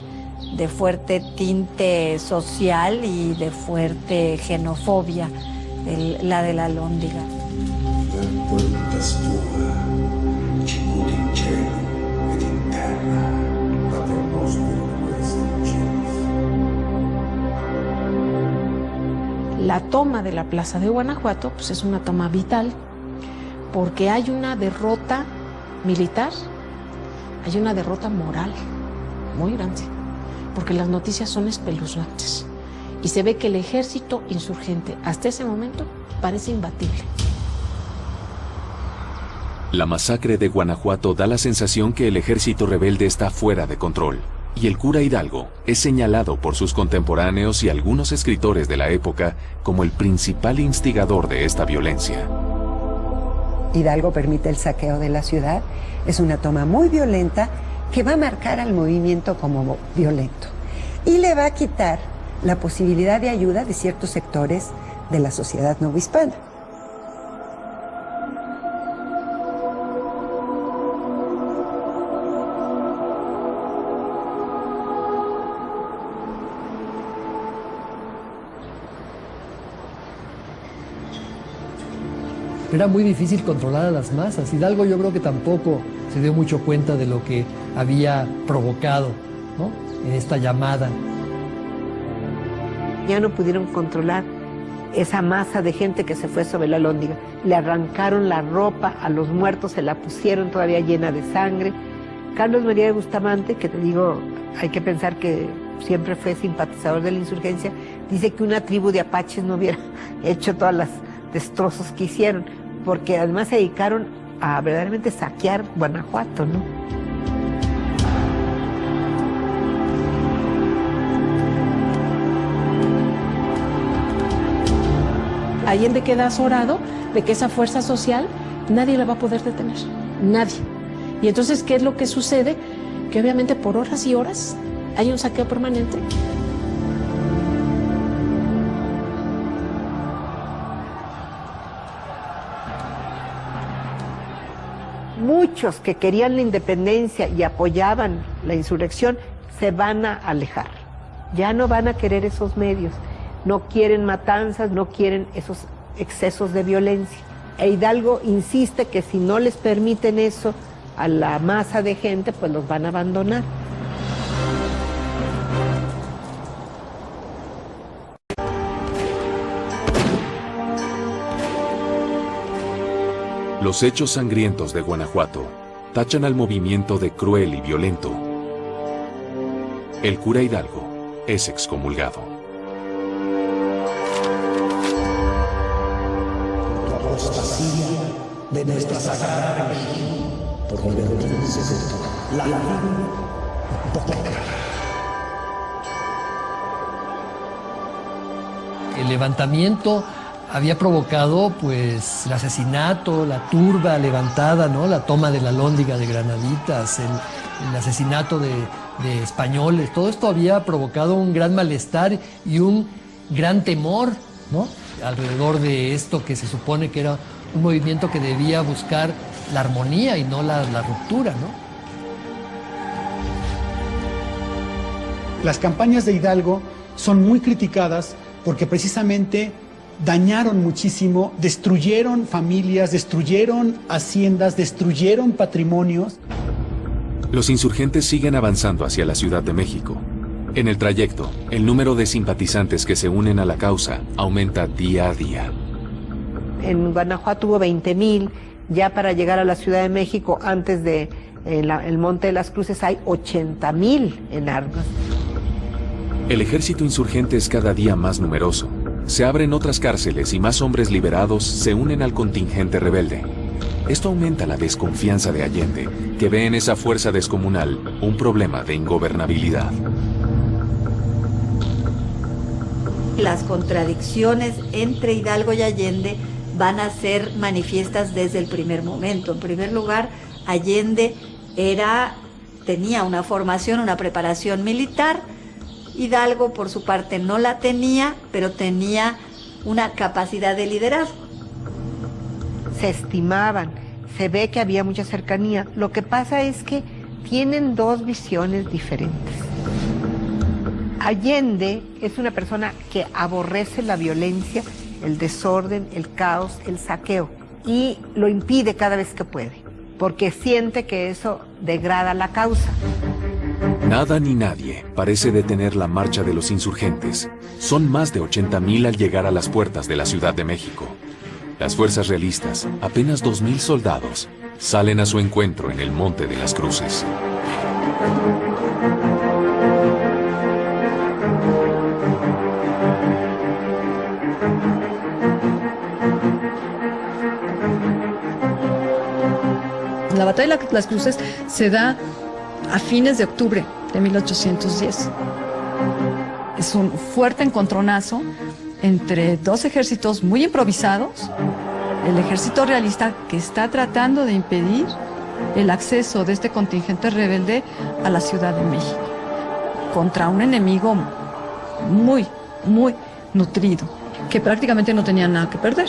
fuerte tinte social y de fuerte xenofobia, la de la Alhóndiga. La toma de la plaza de Guanajuato pues es una toma vital porque hay una derrota militar, hay una derrota moral muy grande, porque las noticias son espeluznantes y se ve que el ejército insurgente hasta ese momento parece imbatible. La masacre de Guanajuato da la sensación que el ejército rebelde está fuera de control, y el cura Hidalgo es señalado por sus contemporáneos y algunos escritores de la época como el principal instigador de esta violencia. Hidalgo permite el saqueo de la ciudad, es una toma muy violenta que va a marcar al movimiento como violento y le va a quitar la posibilidad de ayuda de ciertos sectores de la sociedad novohispana. Era muy difícil controlar a las masas. Hidalgo yo creo que tampoco se dio mucho cuenta de lo que había provocado, ¿no?, en esta llamada. Ya no pudieron controlar esa masa de gente que se fue sobre la Alhóndiga. Le arrancaron la ropa a los muertos, se la pusieron todavía llena de sangre. Carlos María de Bustamante, que te digo, hay que pensar que siempre fue simpatizador de la insurgencia, dice que una tribu de apaches no hubiera hecho todas las destrozos que hicieron, porque además se dedicaron a verdaderamente saquear Guanajuato, ¿no? Allende queda azorado de que esa fuerza social nadie la va a poder detener, nadie. Y entonces, ¿qué es lo que sucede? Que obviamente por horas y horas hay un saqueo permanente. Muchos que querían la independencia y apoyaban la insurrección se van a alejar. Ya no van a querer esos medios. No quieren matanzas, no quieren esos excesos de violencia. E Hidalgo insiste que si no les permiten eso a la masa de gente, pues los van a abandonar. Los hechos sangrientos de Guanajuato tachan al movimiento de cruel y violento. El cura Hidalgo es excomulgado. La apostasía de nuestra sagrada religión por convertirse en la hipócrita. El levantamiento había provocado pues el asesinato, la turba levantada, ¿no?, la toma de la Alhóndiga de Granaditas, el asesinato de españoles. Todo esto había provocado un gran malestar y un gran temor, ¿no?, alrededor de esto que se supone que era un movimiento que debía buscar la armonía y no la ruptura, ¿no? Las campañas de Hidalgo son muy criticadas porque precisamente dañaron muchísimo, destruyeron familias, destruyeron haciendas, destruyeron patrimonios. Los insurgentes siguen avanzando hacia la Ciudad de México. En el trayecto, el número de simpatizantes que se unen a la causa aumenta día a día. En Guanajuato hubo 20,000, ya para llegar a la Ciudad de México, antes de el Monte de las Cruces, hay 80,000 en armas. El ejército insurgente es cada día más numeroso. Se abren otras cárceles y más hombres liberados se unen al contingente rebelde. Esto aumenta la desconfianza de Allende, que ve en esa fuerza descomunal un problema de ingobernabilidad. Las contradicciones entre Hidalgo y Allende van a ser manifiestas desde el primer momento. En primer lugar, Allende tenía una formación, una preparación militar. Hidalgo, por su parte, no la tenía, pero tenía una capacidad de liderazgo. Se estimaban, se ve que había mucha cercanía. Lo que pasa es que tienen dos visiones diferentes. Allende es una persona que aborrece la violencia, el desorden, el caos, el saqueo, y lo impide cada vez que puede, porque siente que eso degrada la causa. Nada ni nadie parece detener la marcha de los insurgentes. Son más de 80,000 al llegar a las puertas de la Ciudad de México. Las fuerzas realistas, apenas 2,000 soldados, salen a su encuentro en el Monte de las Cruces. La batalla de las Cruces se da a fines de octubre de 1810. Es un fuerte encontronazo entre dos ejércitos muy improvisados, el ejército realista que está tratando de impedir el acceso de este contingente rebelde a la Ciudad de México, contra un enemigo muy, muy nutrido, que prácticamente no tenía nada que perder.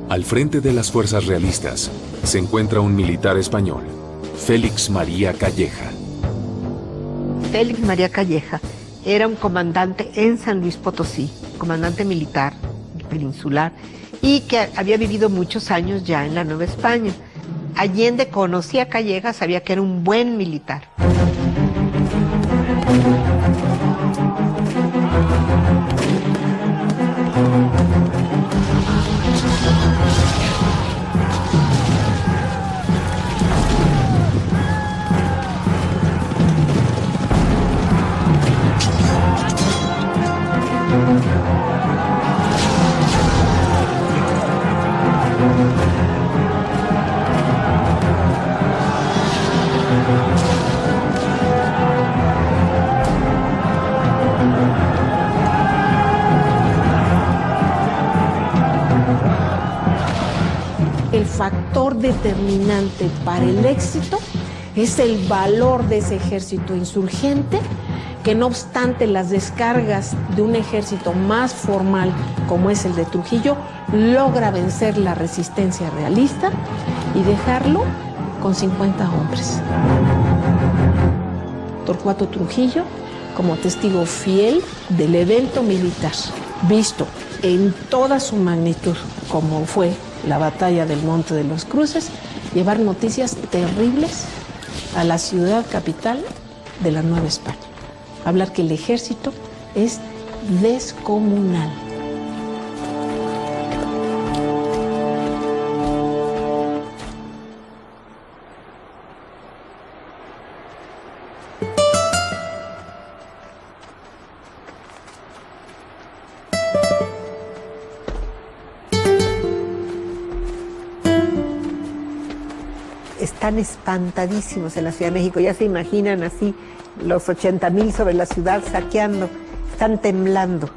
Al frente de las fuerzas realistas se encuentra un militar español, Félix María Calleja. Félix María Calleja era un comandante en San Luis Potosí, comandante militar peninsular, y que había vivido muchos años ya en la Nueva España. Allende conocía a Calleja, sabía que era un buen militar. El factor determinante para el éxito es el valor de ese ejército insurgente, que no obstante las descargas de un ejército más formal como es el de Trujillo, logra vencer la resistencia realista y dejarlo con 50 hombres. Torcuato Trujillo como testigo fiel del evento militar, visto en toda su magnitud, como fue la batalla del Monte de los Cruces, llevar noticias terribles a la ciudad capital de la Nueva España. Hablar que el ejército es descomunal. Están espantadísimos en la Ciudad de México, ya se imaginan así los 80,000 sobre la ciudad saqueando, están temblando.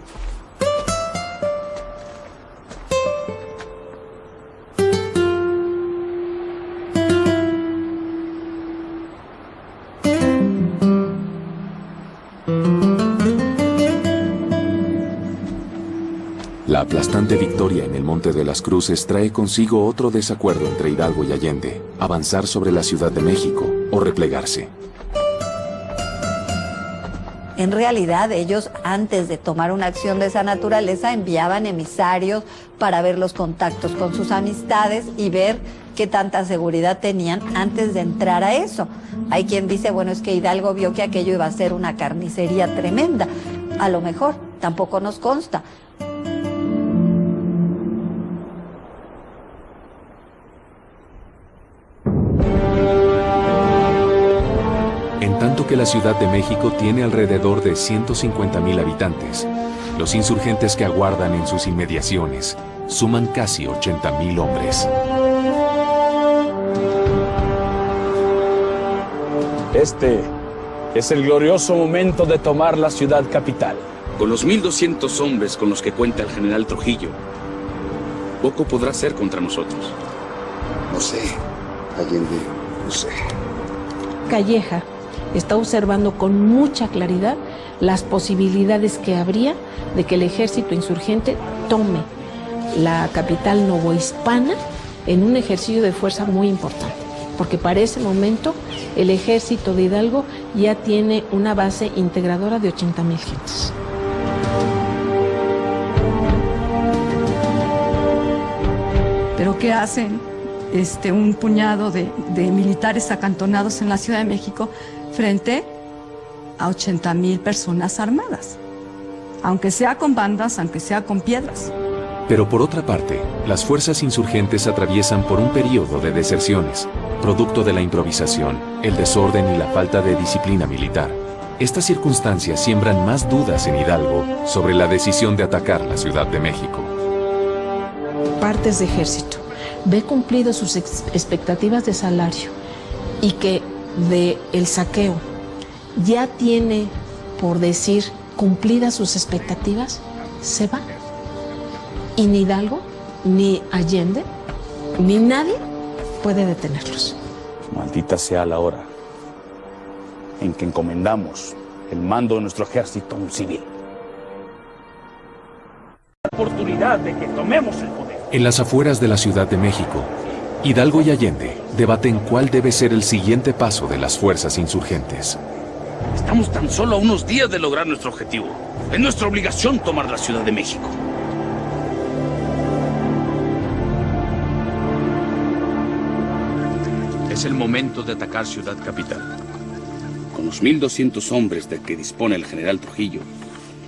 La aplastante victoria en el Monte de las Cruces trae consigo otro desacuerdo entre Hidalgo y Allende: avanzar sobre la Ciudad de México o replegarse. En realidad, ellos, antes de tomar una acción de esa naturaleza, enviaban emisarios para ver los contactos con sus amistades y ver qué tanta seguridad tenían antes de entrar a eso. Hay quien dice, bueno, es que Hidalgo vio que aquello iba a ser una carnicería tremenda. A lo mejor, tampoco nos consta. En tanto que la Ciudad de México tiene alrededor de 150,000 habitantes, los insurgentes que aguardan en sus inmediaciones suman casi 80,000 hombres. Este es el glorioso momento de tomar la ciudad capital. Con los 1,200 hombres con los que cuenta el general Trujillo, poco podrá hacer contra nosotros. No sé, Allende, no sé. Calleja está observando con mucha claridad las posibilidades que habría de que el ejército insurgente tome la capital novohispana en un ejercicio de fuerza muy importante, porque para ese momento el ejército de Hidalgo ya tiene una base integradora de 80,000 gentes. ¿Pero qué hacen un puñado de militares acantonados en la Ciudad de México frente a 80,000 personas armadas? Aunque sea con bandas, aunque sea con piedras. Pero por otra parte, las fuerzas insurgentes atraviesan por un periodo de deserciones, producto de la improvisación, el desorden y la falta de disciplina militar. Estas circunstancias siembran más dudas en Hidalgo sobre la decisión de atacar la Ciudad de México. Partes de ejército ve cumplidas sus expectativas de salario y que de el saqueo ya tiene, por decir, cumplidas sus expectativas, se va. Y ni Hidalgo, ni Allende, ni nadie puede detenerlos. Maldita sea la hora en que encomendamos el mando de nuestro ejército a un civil. La oportunidad de que tomemos el poder. En las afueras de la Ciudad de México, Hidalgo y Allende debaten cuál debe ser el siguiente paso de las fuerzas insurgentes. Estamos tan solo a unos días de lograr nuestro objetivo. Es nuestra obligación tomar la Ciudad de México. Es el momento de atacar Ciudad Capital. Con los 1,200 hombres de que dispone el general Trujillo,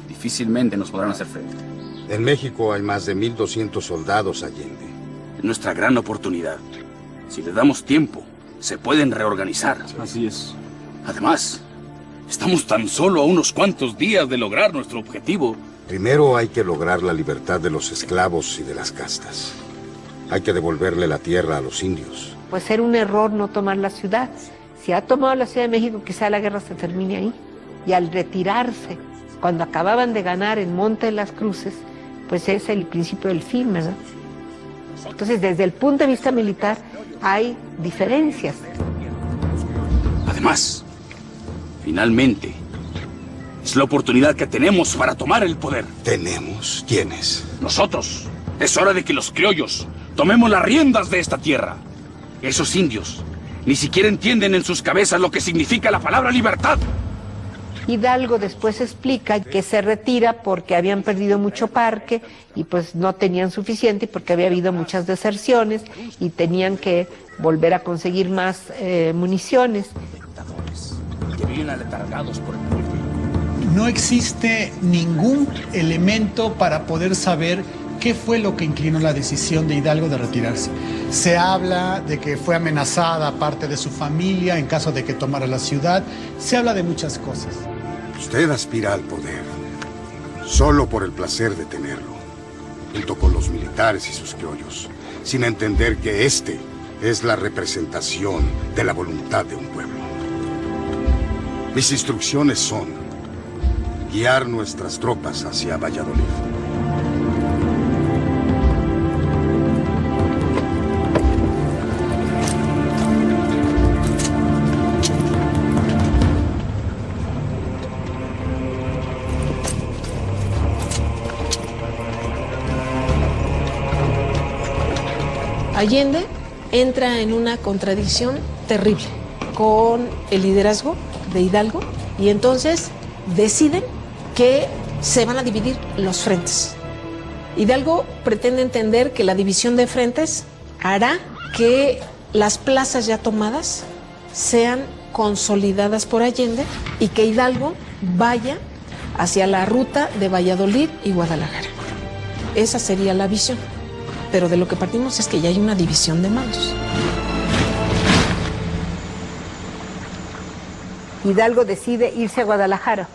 difícilmente nos podrán hacer frente. En México hay más de 1,200 soldados, Allende. Es nuestra gran oportunidad. Si le damos tiempo, se pueden reorganizar. Así es. Además, estamos tan solo a unos cuantos días de lograr nuestro objetivo. Primero hay que lograr la libertad de los esclavos y de las castas. Hay que devolverle la tierra a los indios. Pues era un error no tomar la ciudad. Si ha tomado la Ciudad de México, quizá la guerra se termine ahí. Y al retirarse, cuando acababan de ganar en Monte de las Cruces, pues es el principio del fin, ¿verdad? Entonces, desde el punto de vista militar, hay diferencias. Además, finalmente, es la oportunidad que tenemos para tomar el poder. ¿Tenemos? ¿Quiénes? Nosotros. Es hora de que los criollos tomemos las riendas de esta tierra. Esos indios ni siquiera entienden en sus cabezas lo que significa la palabra libertad. Hidalgo después explica que se retira porque habían perdido mucho parque y pues no tenían suficiente y porque había habido muchas deserciones y tenían que volver a conseguir más municiones. Que viven aletargados por el pueblo. No existe ningún elemento para poder saber qué fue lo que inclinó la decisión de Hidalgo de retirarse. Se habla de que fue amenazada parte de su familia en caso de que tomara la ciudad. Se habla de muchas cosas. Usted aspira al poder solo por el placer de tenerlo, junto con los militares y sus criollos, sin entender que este es la representación de la voluntad de un pueblo. Mis instrucciones son guiar nuestras tropas hacia Valladolid. Allende entra en una contradicción terrible con el liderazgo de Hidalgo y entonces deciden que se van a dividir los frentes. Hidalgo pretende entender que la división de frentes hará que las plazas ya tomadas sean consolidadas por Allende y que Hidalgo vaya hacia la ruta de Valladolid y Guadalajara. Esa sería la visión. Pero de lo que partimos es que ya hay una división de mandos. Hidalgo decide irse a Guadalajara,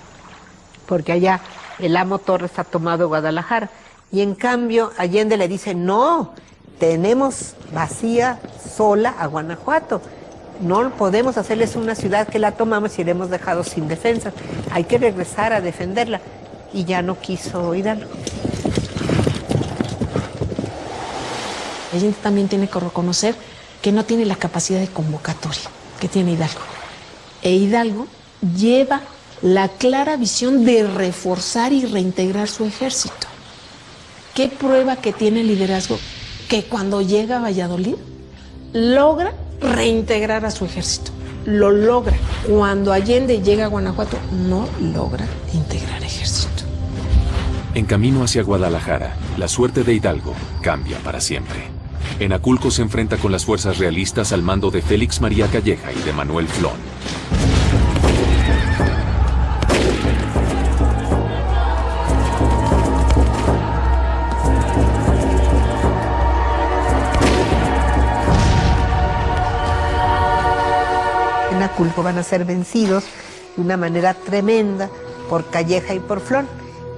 porque allá el amo Torres ha tomado Guadalajara. Y en cambio Allende le dice, no, tenemos vacía, sola a Guanajuato. No podemos hacerles una ciudad que la tomamos y la hemos dejado sin defensa. Hay que regresar a defenderla. Y ya no quiso Hidalgo. Allende también tiene que reconocer que no tiene la capacidad de convocatoria que tiene Hidalgo. E Hidalgo lleva la clara visión de reforzar y reintegrar su ejército. ¿Qué prueba que tiene el liderazgo? Que cuando llega a Valladolid, logra reintegrar a su ejército. Lo logra. Cuando Allende llega a Guanajuato, no logra integrar ejército. En camino hacia Guadalajara, la suerte de Hidalgo cambia para siempre. En Aculco se enfrenta con las fuerzas realistas al mando de Félix María Calleja y de Manuel Flón. En Aculco van a ser vencidos de una manera tremenda por Calleja y por Flón.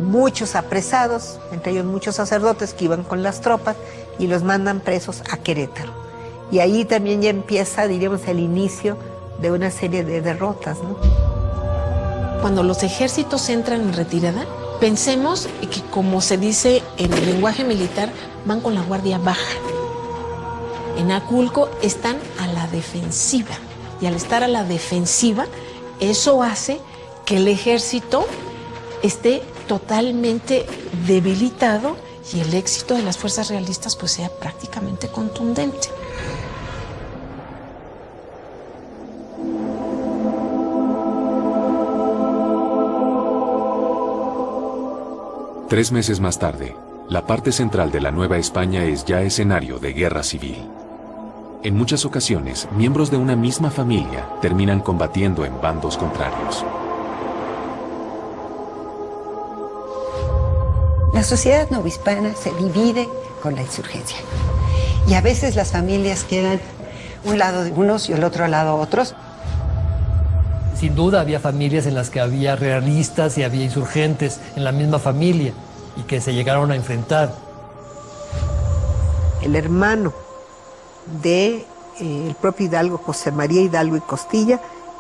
Muchos apresados, entre ellos muchos sacerdotes que iban con las tropas y los mandan presos a Querétaro. Y ahí también ya empieza, diríamos, el inicio de una serie de derrotas, ¿no? Cuando los ejércitos entran en retirada, pensemos que, como se dice en el lenguaje militar, van con la guardia baja. en Aculco están a la defensiva. Y al estar a la defensiva, eso hace que el ejército esté totalmente debilitado y el éxito de las fuerzas realistas pues sea prácticamente contundente. Tres meses más tarde, la parte central de la Nueva España es ya escenario de guerra civil. En muchas ocasiones, miembros de una misma familia terminan combatiendo en bandos contrarios. La sociedad novohispana se divide con la insurgencia. Y a veces las familias quedan un lado de unos y el otro lado otros. Sin duda había familias en las que había realistas y había insurgentes en la misma familia y que se llegaron a enfrentar. El hermano de el propio Hidalgo, José María Hidalgo y Costilla,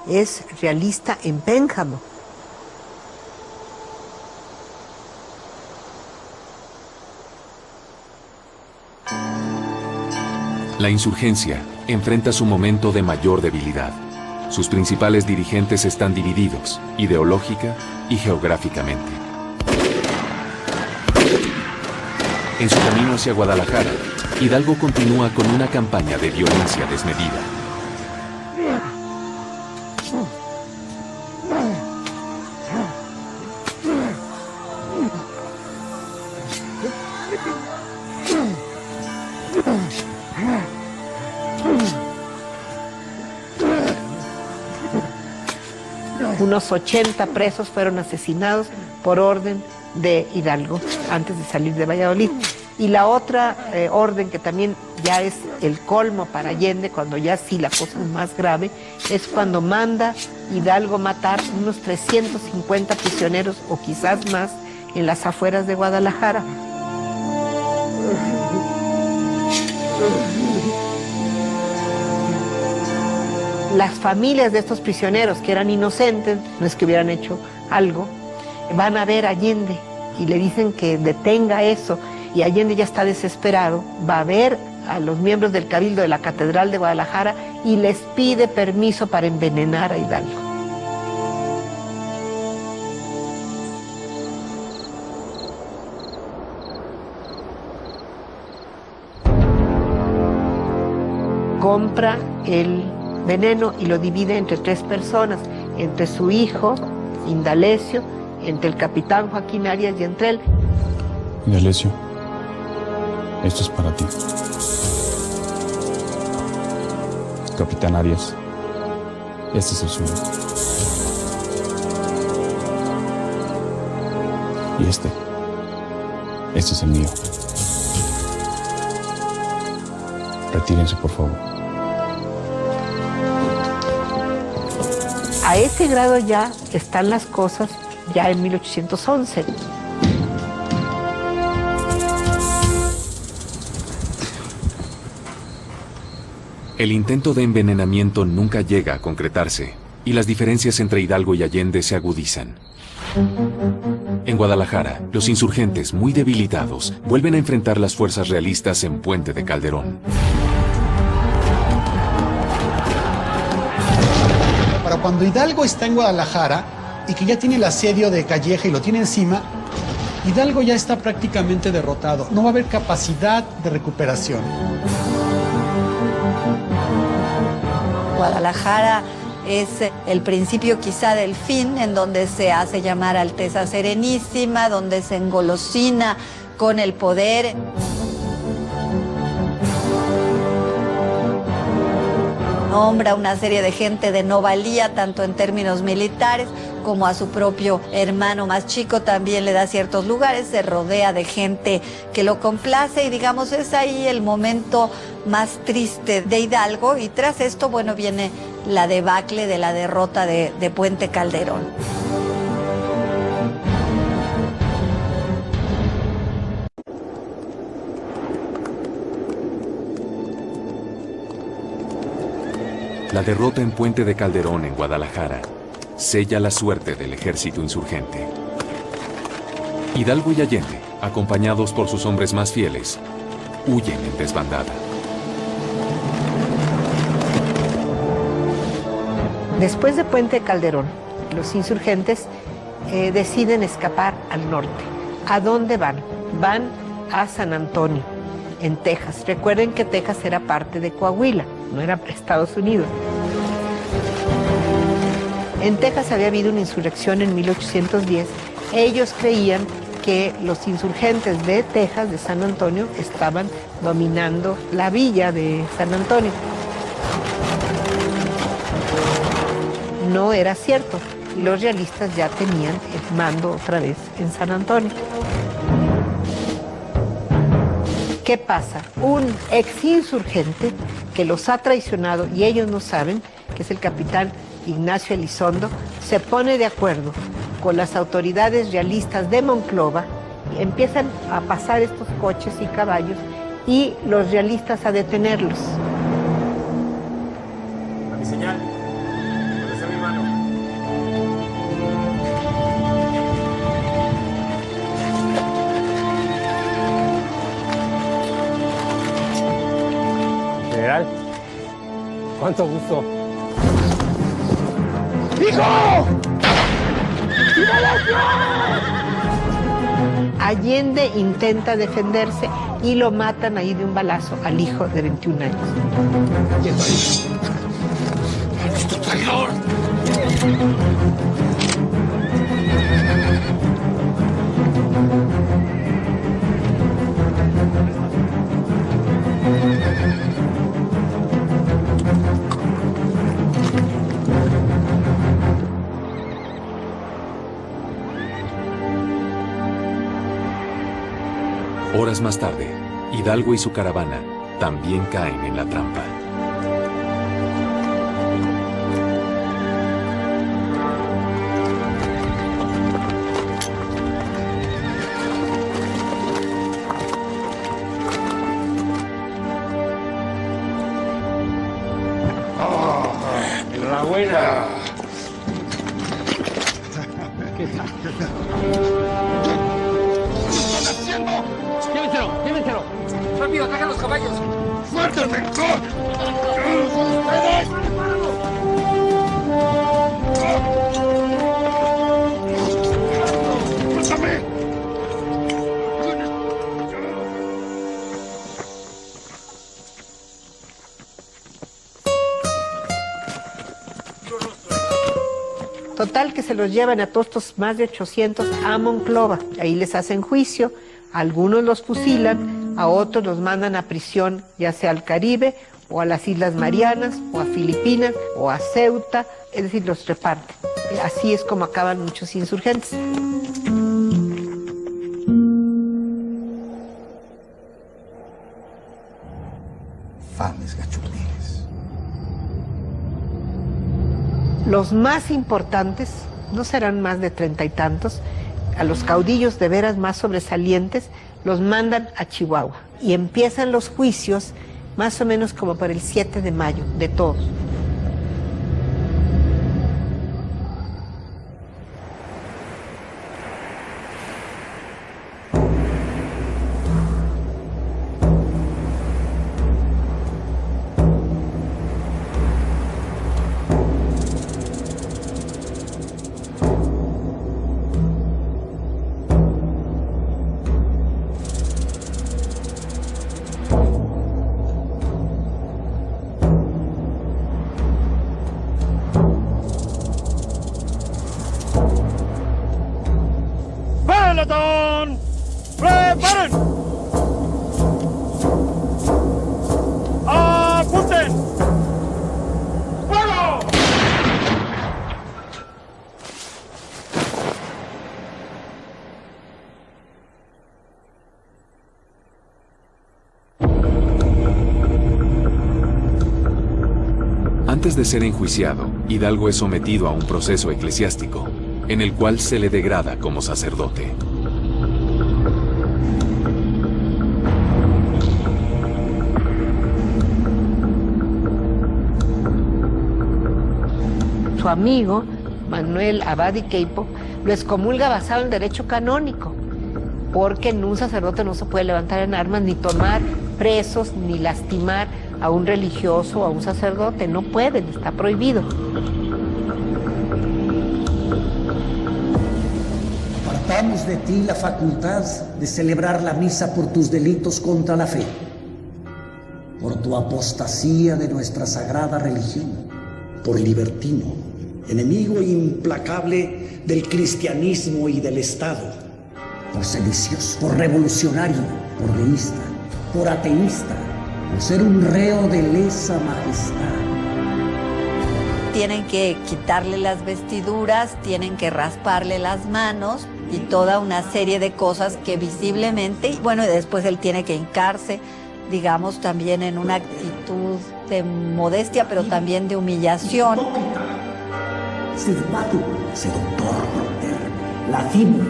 es realista en Pénjamo. La insurgencia enfrenta su momento de mayor debilidad. Sus principales dirigentes están divididos, ideológica y geográficamente. En su camino hacia Guadalajara, Hidalgo continúa con una campaña de violencia desmedida. Unos 80 presos fueron asesinados por orden de Hidalgo antes de salir de Valladolid. Y la otra orden, que también ya es el colmo para Allende, cuando ya sí la cosa es más grave, es cuando manda Hidalgo matar unos 350 prisioneros o quizás más en las afueras de Guadalajara. Las familias de estos prisioneros, que eran inocentes, no es que hubieran hecho algo, van a ver a Allende y le dicen que detenga eso. Y Allende ya está desesperado, va a ver a los miembros del Cabildo de la Catedral de Guadalajara y les pide permiso para envenenar a Hidalgo. Compra el veneno y lo divide entre 3 personas, entre su hijo, Indalecio, entre el capitán Joaquín Arias y entre él. Indalecio, esto es para ti. Capitán Arias, este es el suyo. Y este es el mío. Retírense, por favor. A ese grado ya están las cosas ya en 1811. El intento de envenenamiento nunca llega a concretarse y las diferencias entre Hidalgo y Allende se agudizan. En Guadalajara, los insurgentes, muy debilitados, vuelven a enfrentar las fuerzas realistas en Puente de Calderón. Para cuando Hidalgo está en Guadalajara y que ya tiene el asedio de Calleja y lo tiene encima, Hidalgo ya está prácticamente derrotado. No va a haber capacidad de recuperación. Guadalajara es el principio quizá del fin, en donde se hace llamar Alteza Serenísima, donde se engolosina con el poder. Nombra una serie de gente de no valía, tanto en términos militares como a su propio hermano más chico también le da ciertos lugares, se rodea de gente que lo complace y digamos es ahí el momento más triste de Hidalgo y tras esto, bueno, viene la debacle de la derrota de Puente Calderón. La derrota en Puente de Calderón en Guadalajara sella la suerte del ejército insurgente. Hidalgo y Allende, acompañados por sus hombres más fieles, huyen en desbandada. Después de Puente Calderón, los insurgentes deciden escapar al norte. ¿A dónde van? Van a San Antonio, en Texas. Recuerden que Texas era parte de Coahuila, no era Estados Unidos. En Texas había habido una insurrección en 1810. Ellos creían que los insurgentes de Texas, de San Antonio, estaban dominando la villa de San Antonio. No era cierto. Los realistas ya tenían el mando otra vez en San Antonio. ¿Qué pasa? Un exinsurgente que los ha traicionado y ellos no saben, que es el capitán Ignacio Elizondo, se pone de acuerdo con las autoridades realistas de Monclova, y empiezan a pasar estos coches y caballos y los realistas a detenerlos. A mi señal, ¿dónde está mi mano? General, cuánto gusto. ¡Hijo! Allende intenta defenderse y lo matan ahí de un balazo al hijo de 21 años. ¡Quieto ahí! ¡Maldito traidor! Horas más tarde, Hidalgo y su caravana también caen en la trampa. Enhorabuena. ¿Qué están haciendo? ¡Llévenselo! ¡Llévenselo! ¡Rápido, traigan los caballos! ¡Fuerte rencor! ¡Ustedes! ¡Suéltame! Total que se los llevan a todos estos más de 800 a Monclova. Ahí les hacen juicio, a algunos los fusilan, a otros los mandan a prisión, ya sea al Caribe, o a las Islas Marianas, o a Filipinas, o a Ceuta, es decir, los reparten. Así es como acaban muchos insurgentes. Fames gachupines. Los más importantes, no serán más de 30 y tantos, a los caudillos de veras más sobresalientes, los mandan a Chihuahua. Y empiezan los juicios más o menos como por el 7 de mayo, de todos. ¡Peloton! ¡Preparen! ¡Apunten! ¡Fuego! Antes de ser enjuiciado, Hidalgo es sometido a un proceso eclesiástico, en el cual se le degrada como sacerdote. Su amigo, Manuel Abad y Queipo, lo excomulga basado en derecho canónico, porque en un sacerdote no se puede levantar en armas, ni tomar presos, ni lastimar a un religioso o a un sacerdote, no pueden, está prohibido. arrebatamos de ti la facultad de celebrar la misa por tus delitos contra la fe, por tu apostasía de nuestra sagrada religión, por libertino, enemigo implacable del cristianismo y del Estado, por sedicioso, por revolucionario, por deísta, por ateísta, por ser un reo de lesa majestad. Tienen que quitarle las vestiduras, tienen que rasparle las manos y toda una serie de cosas que visiblemente, y bueno, y después él tiene que hincarse, digamos, también en una actitud de modestia, pero también de humillación. Stigmatu, seductor, lascivo,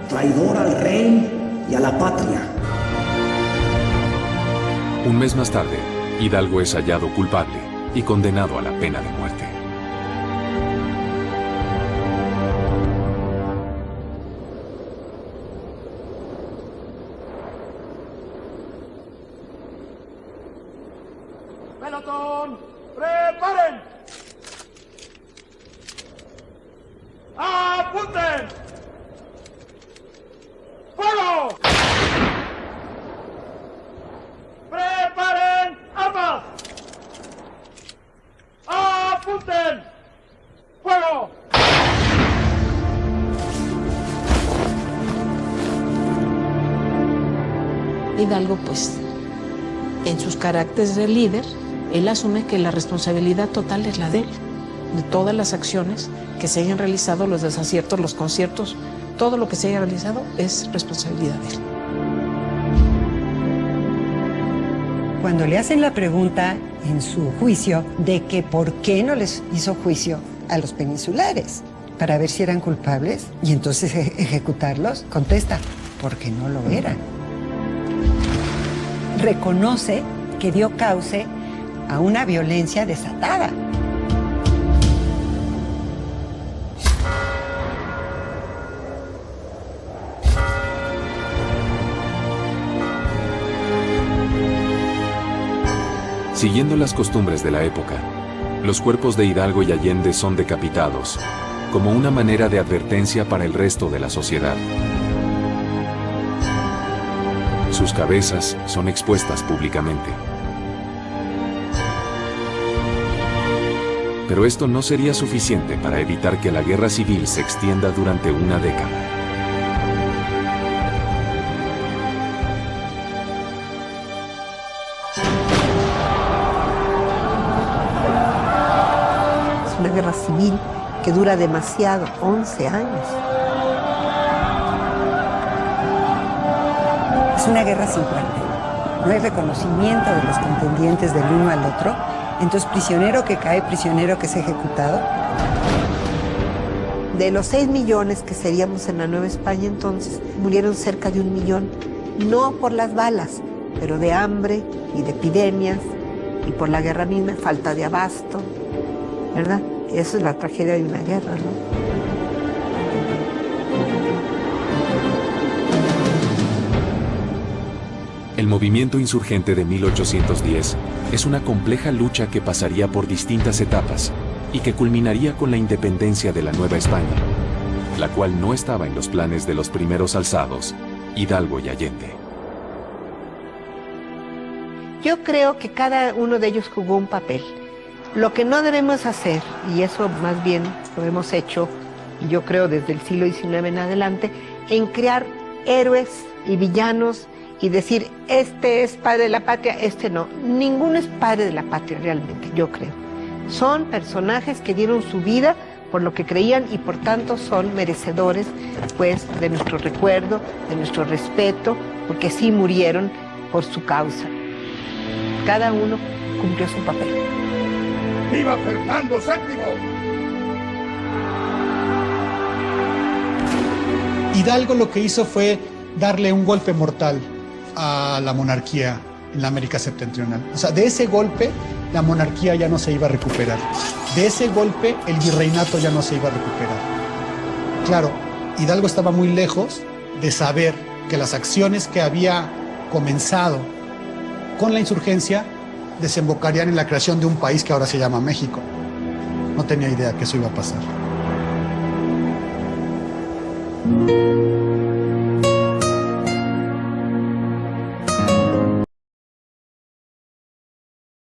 traidor al rey y a la patria. Un mes más tarde, Hidalgo es hallado culpable y condenado a la pena de muerte. ¡Pelotón! ¡Preparen! ¡Apunten! ¡Fuego! ¡Preparen armas! ¡Apunten! ¡Fuego! Hidalgo, pues, en sus caracteres de líder, él asume que la responsabilidad total es la de él, de todas las acciones que se hayan realizado, los desaciertos, los conciertos, todo lo que se haya realizado es responsabilidad de él. Cuando le hacen la pregunta en su juicio de que por qué no les hizo juicio a los peninsulares para ver si eran culpables y entonces ejecutarlos, contesta, porque no lo eran. Reconoce que dio cauce a una violencia desatada. Siguiendo las costumbres de la época, los cuerpos de Hidalgo y Allende son decapitados, como una manera de advertencia para el resto de la sociedad. Sus cabezas son expuestas públicamente. Pero esto no sería suficiente para evitar que la guerra civil se extienda durante una década. Es una guerra civil que dura demasiado, 11 años. Es una guerra sin parte. No hay reconocimiento de los contendientes del uno al otro. Entonces, prisionero que cae, prisionero que es ejecutado. De los 6 millones que seríamos en la Nueva España entonces, murieron cerca de 1 millón. No por las balas, pero de hambre y de epidemias y por la guerra misma, falta de abasto, ¿verdad? Esa es la tragedia de una guerra, ¿no? El movimiento insurgente de 1810 es una compleja lucha que pasaría por distintas etapas y que culminaría con la independencia de la Nueva España, la cual no estaba en los planes de los primeros alzados, Hidalgo y Allende. Yo creo que cada uno de ellos jugó un papel. Lo que no debemos hacer, y eso más bien lo hemos hecho, yo creo desde el siglo XIX en adelante, en crear héroes y villanos y decir, este es padre de la patria, este no. Ninguno es padre de la patria realmente, yo creo. Son personajes que dieron su vida por lo que creían y por tanto son merecedores, pues, de nuestro recuerdo, de nuestro respeto, porque sí murieron por su causa. Cada uno cumplió su papel. ¡Viva Fernando VII! Hidalgo lo que hizo fue darle un golpe mortal a la monarquía en la América septentrional. O sea, de ese golpe la monarquía ya no se iba a recuperar. De ese golpe el virreinato ya no se iba a recuperar. Claro, Hidalgo estaba muy lejos de saber que las acciones que había comenzado con la insurgencia desembocarían en la creación de un país que ahora se llama México. No tenía idea que eso iba a pasar.